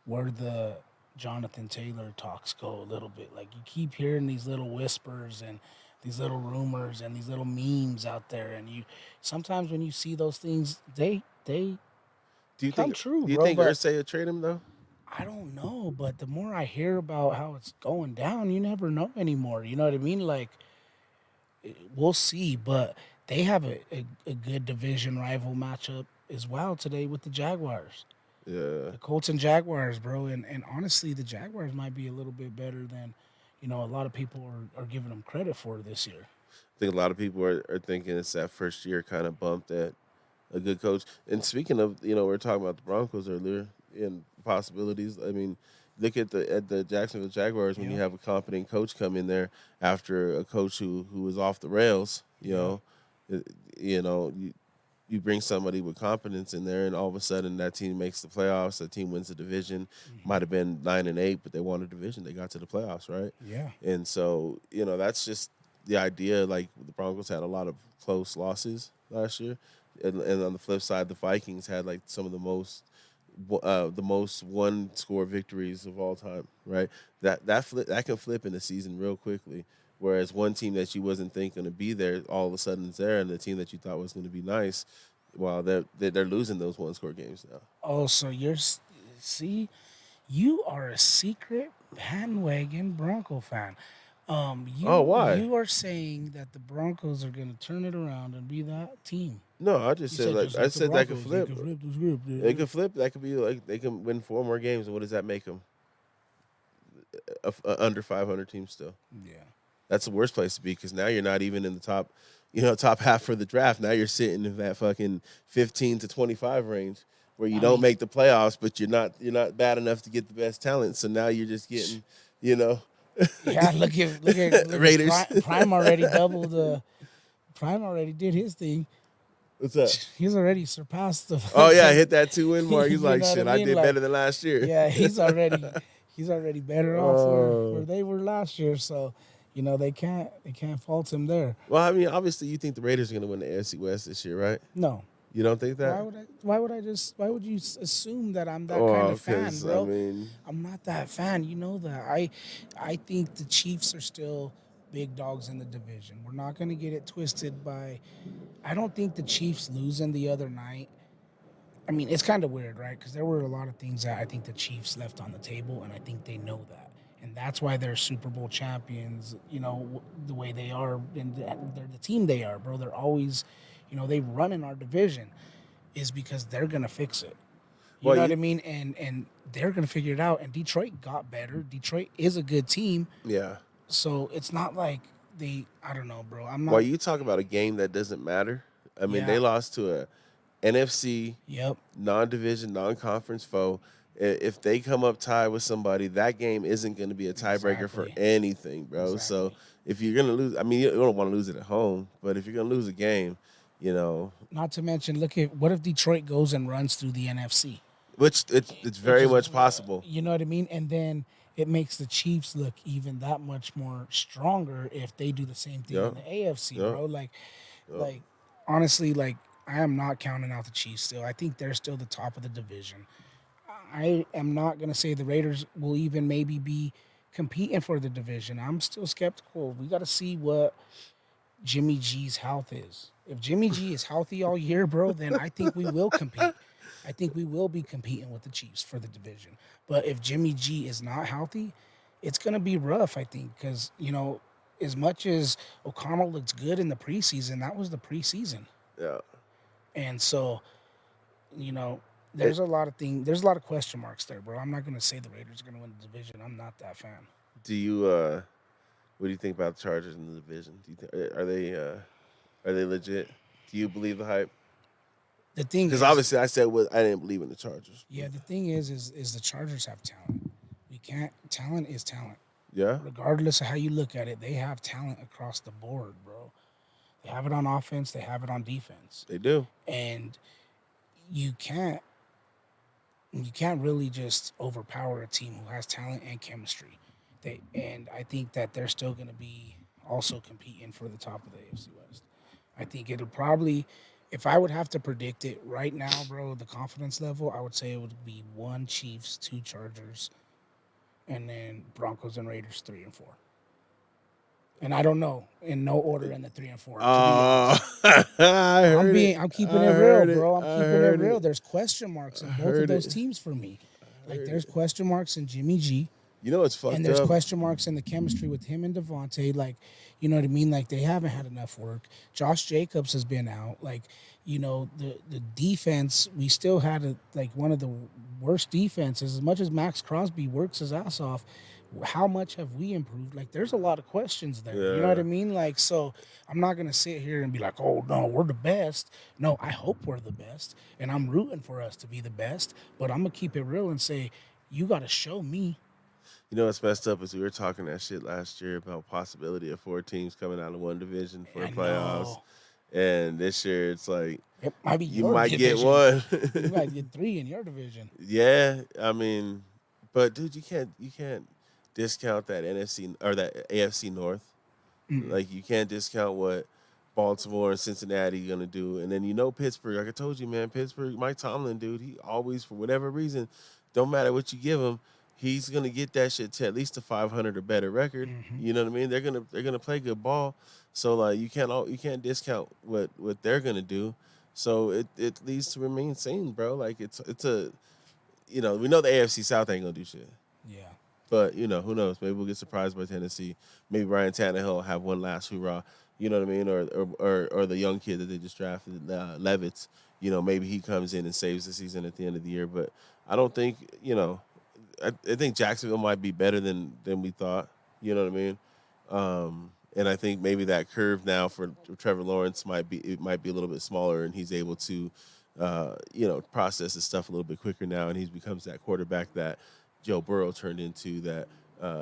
where the Jonathan Taylor talks go a little bit. Like you keep hearing these little whispers and these little rumors and these little memes out there, and you sometimes when you see those things, they Do you come think? true, Do you bro. think But Ursay will trade him though? I don't know. But the more I hear about how it's going down, you never know anymore. You know what I mean? Like we'll see, but they have a good division rival matchup as well today with the Jaguars. Yeah, The Colts and Jaguars, bro. And honestly, the Jaguars might be a little bit better than, a lot of people are giving them credit for this year. I think a lot of people are thinking it's that first year kind of bump that a good coach. And speaking of, we were talking about the Broncos earlier and possibilities. I mean, look at the Jacksonville Jaguars when you Yeah, have a competent coach come in there after a coach who was off the rails. yeah, It- you know, you bring somebody with competence in there, and all of a sudden that team makes the playoffs. That team wins the division. Mhm. Might have been 9-8, but they won a division. They got to the playoffs, right? Yeah. And so that's just the idea. Like the Broncos had a lot of close losses last year, and on the flip side, the Vikings had like some of the most one score victories of all time, right? That can flip in a season real quickly. Whereas one team that you wasn't thinking to be there, all of a sudden is there, and the team that you thought was going to be nice, well, they're losing those one score games now. Oh, so see, you are a secret bandwagon Bronco fan. Oh, why? You are saying that the Broncos are going to turn it around and be that team. No, I just You said said like just I like the said that could Broncos, they flip. could flip this group. They could flip. That could be like they can win 4 more games. And what does that make them? A under 500 team still. Yeah. That's the worst place to be because now you're not even in the top half for the draft. Now you're sitting in that fucking 15 to 25 range where you I don't mean, make the playoffs, but you're not bad enough to get the best talent. So now you're just getting, you know, yeah. Look at Raiders. Prime already doubled. Prime already did his thing. What's up? He's already surpassed the Oh yeah, I fucking. hit that 2 win mark. He's You like, know what I shit, I mean? did Like, better than last year. yeah, he's already better off where Oh. they were last year. So, they can't fault him there. Well, I mean, obviously, you think the Raiders are going to win the AFC West this year, right? No. You don't think Why that? would I? Why would you assume that I'm that kind Oh, of fan, because I bro? mean, I'm not that fan. You know that. I think the Chiefs are still big dogs in the division. We're not going to get it twisted by. I don't think the Chiefs losing the other night. I mean, it's kind of weird, right? Because there were a lot of things that I think the Chiefs left on the table, and I think they know that, and that's why they're Super Bowl champions. The way they are, and they're the team they are, bro. They're always, they run in our division, is because they're gonna fix it. You well, know what you I mean? And they're gonna figure it out. And Detroit got better. Detroit is a good team, yeah. so it's not like they. I don't know, bro. I'm Well, not. you talk about a game that doesn't matter. I mean, they Yeah. lost to a NFC Yep. non-division, non-conference foe. If they come up tied with somebody, that game isn't going to be a tiebreaker for Exactly. anything, bro. So Exactly. if you're going to lose, I mean, you don't want to lose it at home, but if you're going to lose a game, you know, Not to mention, look at what if Detroit goes and runs through the NFC, which it's which very is, much possible. you know what I mean? And then it makes the Chiefs look even that much more stronger if they do the same thing Yeah, in the AFC, yeah, bro. Like, yeah. like honestly, like I am not counting out the Chiefs still. I think they're still the top of the division. I am not gonna say the Raiders will even maybe be competing for the division. I'm still skeptical. We got to see what Jimmy G's health is. If Jimmy G is healthy all year, bro, then I think we will compete. I think we will be competing with the Chiefs for the division. But if Jimmy G is not healthy, it's gonna be rough. I think because as much as O'Connell looks good in the preseason, that was the preseason, Yeah. and so you know It, there's a lot of there's a lot of question marks there, bro. I'm not gonna say the Raiders are gonna win the division. I'm not that fan. do you what do you think about the Chargers in the division? Do you think are they legit? Do you believe the hype? The thing Because is, obviously I said I didn't believe in the Chargers. yeah, the thing is the Chargers have talent. We can't. Talent is talent, Yeah, regardless of how you look at it. They have talent across the board, bro. They have it on offense. They have it on defense, they do. and you can't you can't really just overpower a team who has talent and chemistry. And I think that they're still going to be also competing for the top of the AFC West. I think it'll probably, if I would have to predict it right now, bro, the confidence level, I would say it would be one Chiefs, two Chargers, and then Broncos and Raiders 3 and 4. And I don't know in no order in the 3 and 4. To be Oh, honest, I heard it. I'm keeping I it real, heard it. bro. I'm I keeping it heard real. it. There's question marks I in both of heard those it. teams for me. I Like heard there's it. question marks in Jimmy G, You know what's and fucked there's up? question marks in the chemistry with him and Devontae. Like, you know what I mean? Like they haven't had enough work. Josh Jacobs has been out. Like, the defense, we still had one of the worst defenses. As much as Max Crosby works his ass off, how much have we improved? Like, there's a lot of questions there. You know what I Yeah. mean? Like, so I'm not gonna sit here and be like, oh no, we're the best. No, I hope we're the best, and I'm rooting for us to be the best. But I'm gonna keep it real and say, you got to show me. You know what's messed up is we were talking that shit last year about possibility of 4 teams coming out of one division for I playoffs, know. And this year, it's like It might be you your might get division. one. You might get 3 in your division. Yeah, I mean, but dude, you can't discount that NFC or that AFC North. Mm. Like you can't discount what Baltimore and Cincinnati gonna do, and then Pittsburgh. Like I told you, man, Pittsburgh. Mike Tomlin, dude, he always for whatever reason, don't matter what you give him, he's gonna get that shit to at least a 500 or better record. Hmm. You know what I mean? They're gonna play good ball. So like you can't discount what they're gonna do. So it leads to remain sane, bro. Like it's a we know the AFC South ain't gonna do shit. Yeah. But who knows? Maybe we'll get surprised by Tennessee. Maybe Ryan Tannehill will have one last hoorah. You know what I mean? Or the young kid that they just drafted, Levitz. Maybe he comes in and saves the season at the end of the year. But I don't think I think Jacksonville might be better than we thought. You know what I mean? And I think maybe that curve now for Trevor Lawrence might be a little bit smaller, and he's able to, process his stuff a little bit quicker now, and he becomes that quarterback that Joe Burrow turned into, that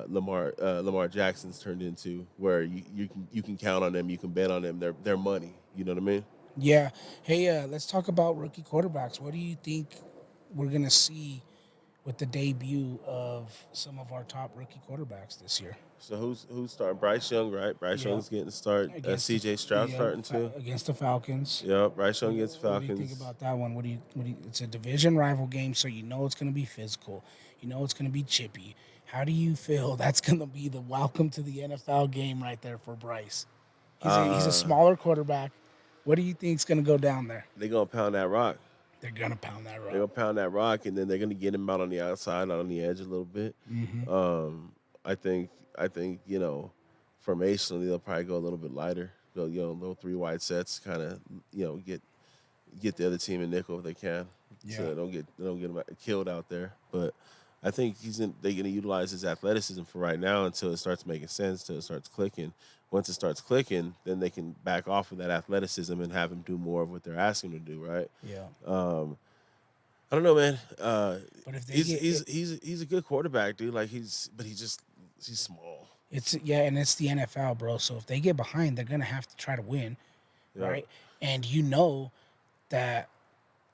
Lamar Jackson's turned into, where you can count on them, you can bet on them. They're money. You know what I mean? Yeah. Hey, let's talk about rookie quarterbacks. What do you think we're going to see with the debut of some of our top rookie quarterbacks this year? So who's starting? Bryce Young, right? Bryce Yeah. Young's getting to start. Against the C.J. Stroud starting too. against the Falcons. Yeah, Bryce Young against the What do you think Falcons. about that one? It's a division rival game, so you know it's going to be physical. You know it's going to be chippy. How do you feel that's going to be the welcome to the NFL game right there for Bryce? He's a Uh, smaller quarterback. What do you think's going to go down there? they're gonna pound that rock. They're going to pound that They're rock. gonna pound that rock, and then they're gonna get him out on the outside, out on the edge a little bit. Hmm. Um, I think formationally they'll probably go a little bit lighter. Go little three wide sets, kind of get the other team in nickel if they can, so Yeah. they don't get him killed out there. But I think they're gonna utilize his athleticism for right now until it starts making sense, until it starts clicking. Once it starts clicking, then they can back off of that athleticism and have him do more of what they're asking him to do. Right? Yeah. Um, I don't know, man. But if they He's get he's it, he's he's a good quarterback, dude. Like he's small. it's yeah, and it's the NFL, bro. So if they get behind, they're going to have to try to win, Yeah. right? And you know that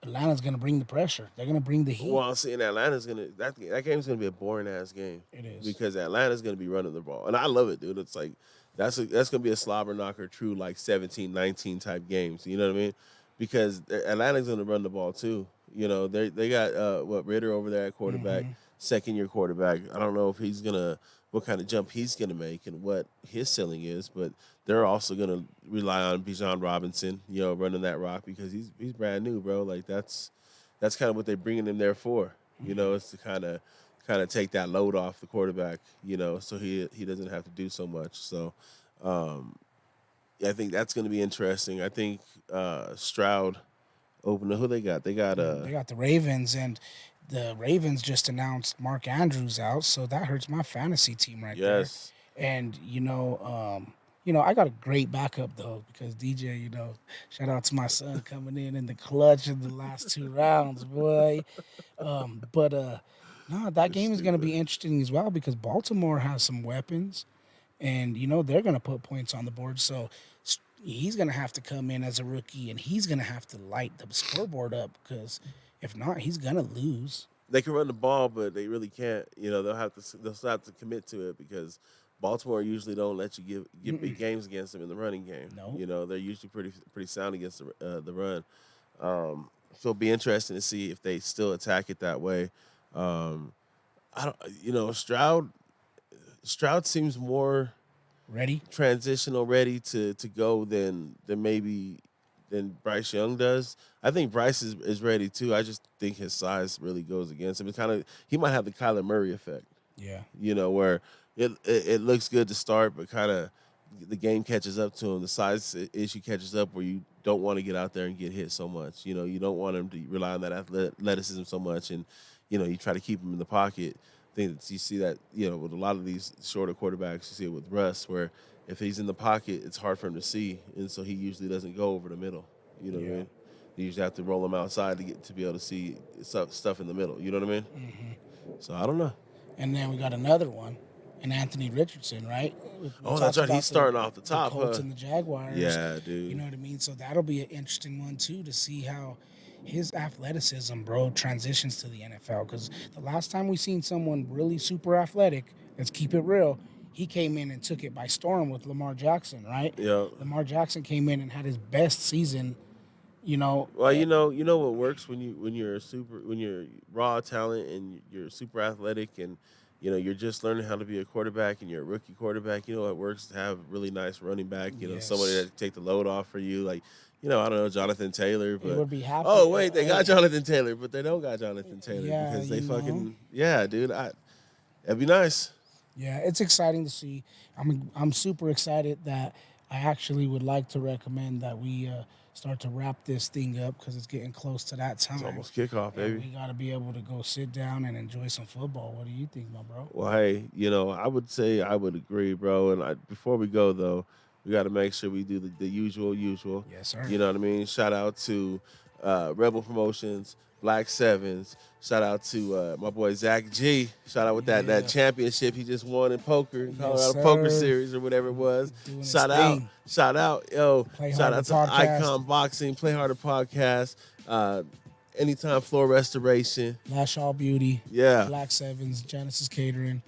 Atlanta's going to bring the pressure. They're going to bring the heat. Well, see, in Atlanta's gonna that game's gonna be a boring ass game It is. because Atlanta's gonna be running the ball, and I love it, dude. It's like that's gonna be a slobber knocker, true like 17-19 type games. You know what I mean? Because Atlanta's gonna run the ball too. They got Ritter over there at quarterback, Hmm. second year quarterback. I don't know if he's gonna what kind of jump he's gonna make and what his ceiling is, but they're also gonna rely on Bijan Robinson, running that rock because he's brand new, bro. Like that's kind of what they're bringing him there for. It's to kind of take that load off the quarterback. So he doesn't have to do so much. So yeah, I think that's going to be interesting. I think Stroud open. Who they got? They got They got the Ravens, and the Ravens just announced Mark Andrews out, so that hurts my fantasy team right there. yes. And I got a great backup though because DJ, shout out to my son coming in the clutch in the last 2 rounds, boy. But no, that You're game is going to stupid. be interesting as well because Baltimore has some weapons, and they're going to put points on the board. So he's going to have to come in as a rookie, and he's going to have to light the scoreboard up because if not, he's going to lose. They can run the ball, but they really can't. They'll still have to commit to it because Baltimore usually don't let you get big Mm-mm. games against them in the running game. No. They're usually pretty sound against the run. So it'll be interesting to see if they still attack it that way. Um, I don't, Stroud seems more Ready? transitional ready to go than Bryce Young does. I think Bryce is ready too. I just think his size really goes against him. It's he might have the Kyler Murray effect, Yeah. where it looks good to start, but kind of the game catches up to him. The size issue catches up where you don't want to get out there and get hit so much. You don't want him to rely on that athleticism so much, and you try to keep him in the pocket. I think that you see that with a lot of these shorter quarterbacks. You see it with Russ, where if he's in the pocket, it's hard for him to see, and so he usually doesn't go over the middle. You know what I Yeah. mean? You usually have to roll him outside to be able to see stuff in the middle. You know what I mean? Hmm. So I don't know. And then we got another one. and Anthony Richardson, right? We Oh, that's talked right. about He's starting off the top, Colts huh? and the Jaguars. Yeah, You dude. know what I mean? So that'll be an interesting one too to see how his athleticism, bro, transitions to the NFL. Because the last time we seen someone really super athletic, let's keep it real, he came in and took it by storm with Lamar Jackson, right? Yeah. Lamar Jackson came in and had his best season, you know. Well, you know what works when you're when you're raw talent and you're super athletic and you're just learning how to be a quarterback and you're a rookie quarterback. You know what works to have really nice running back. You know, somebody that Yes. can take the load off for you. Like, I don't know, Jonathan Taylor, It but would be happy. oh wait, they got Jonathan Taylor, but they don't got Jonathan Taylor Yeah, because they you know. fucking yeah, dude. That'd be nice. Yeah, it's exciting to see. I'm super excited that I actually would like to recommend that we start to wrap this thing up because it's getting close to that It's time, almost kickoff, and baby. we got to be able to go sit down and enjoy some football. What do you think, my bro? Well, hey, I would say I would agree, bro. And before we go though, we got to make sure we do the usual. Yes, sir. You know what I mean? Shout out to Rebel Promotions, Black Sevens. Shout out to my boy Zach G. Shout out with that Yeah. championship he just won in poker, Yes, Colorado Poker sir. Series or whatever it was. Doing his Shout thing. out, yo. Play Shout harder out to podcast. Icon Boxing, Play Harder Podcast, uh, Anytime Floor Restoration. Lash All Beauty. Yeah. Black Sevens. Genesis Catering.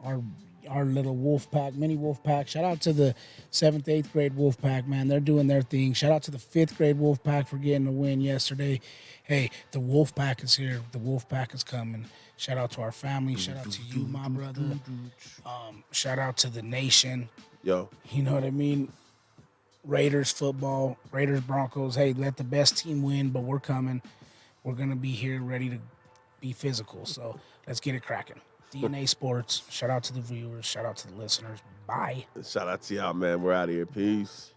Our our little wolf pack, mini wolf pack. Shout out to the 7th, 8th grade wolf pack, man. They're doing their thing. Shout out to the 5th grade wolf pack for getting the win yesterday. Hey, the wolf pack is here. The wolf pack is coming. Shout out to our family. Shout out to you, my brother. Shout out to the nation. Yo. You know what I mean? Raiders football, Raiders Broncos. Hey, let the best team win, but we're coming. We're gonna be here ready to be physical. So let's get it cracking. DNA Sports. Shout out to the viewers. Shout out to the listeners. Bye. Shout out to y'all, man. We're out of here. Peace.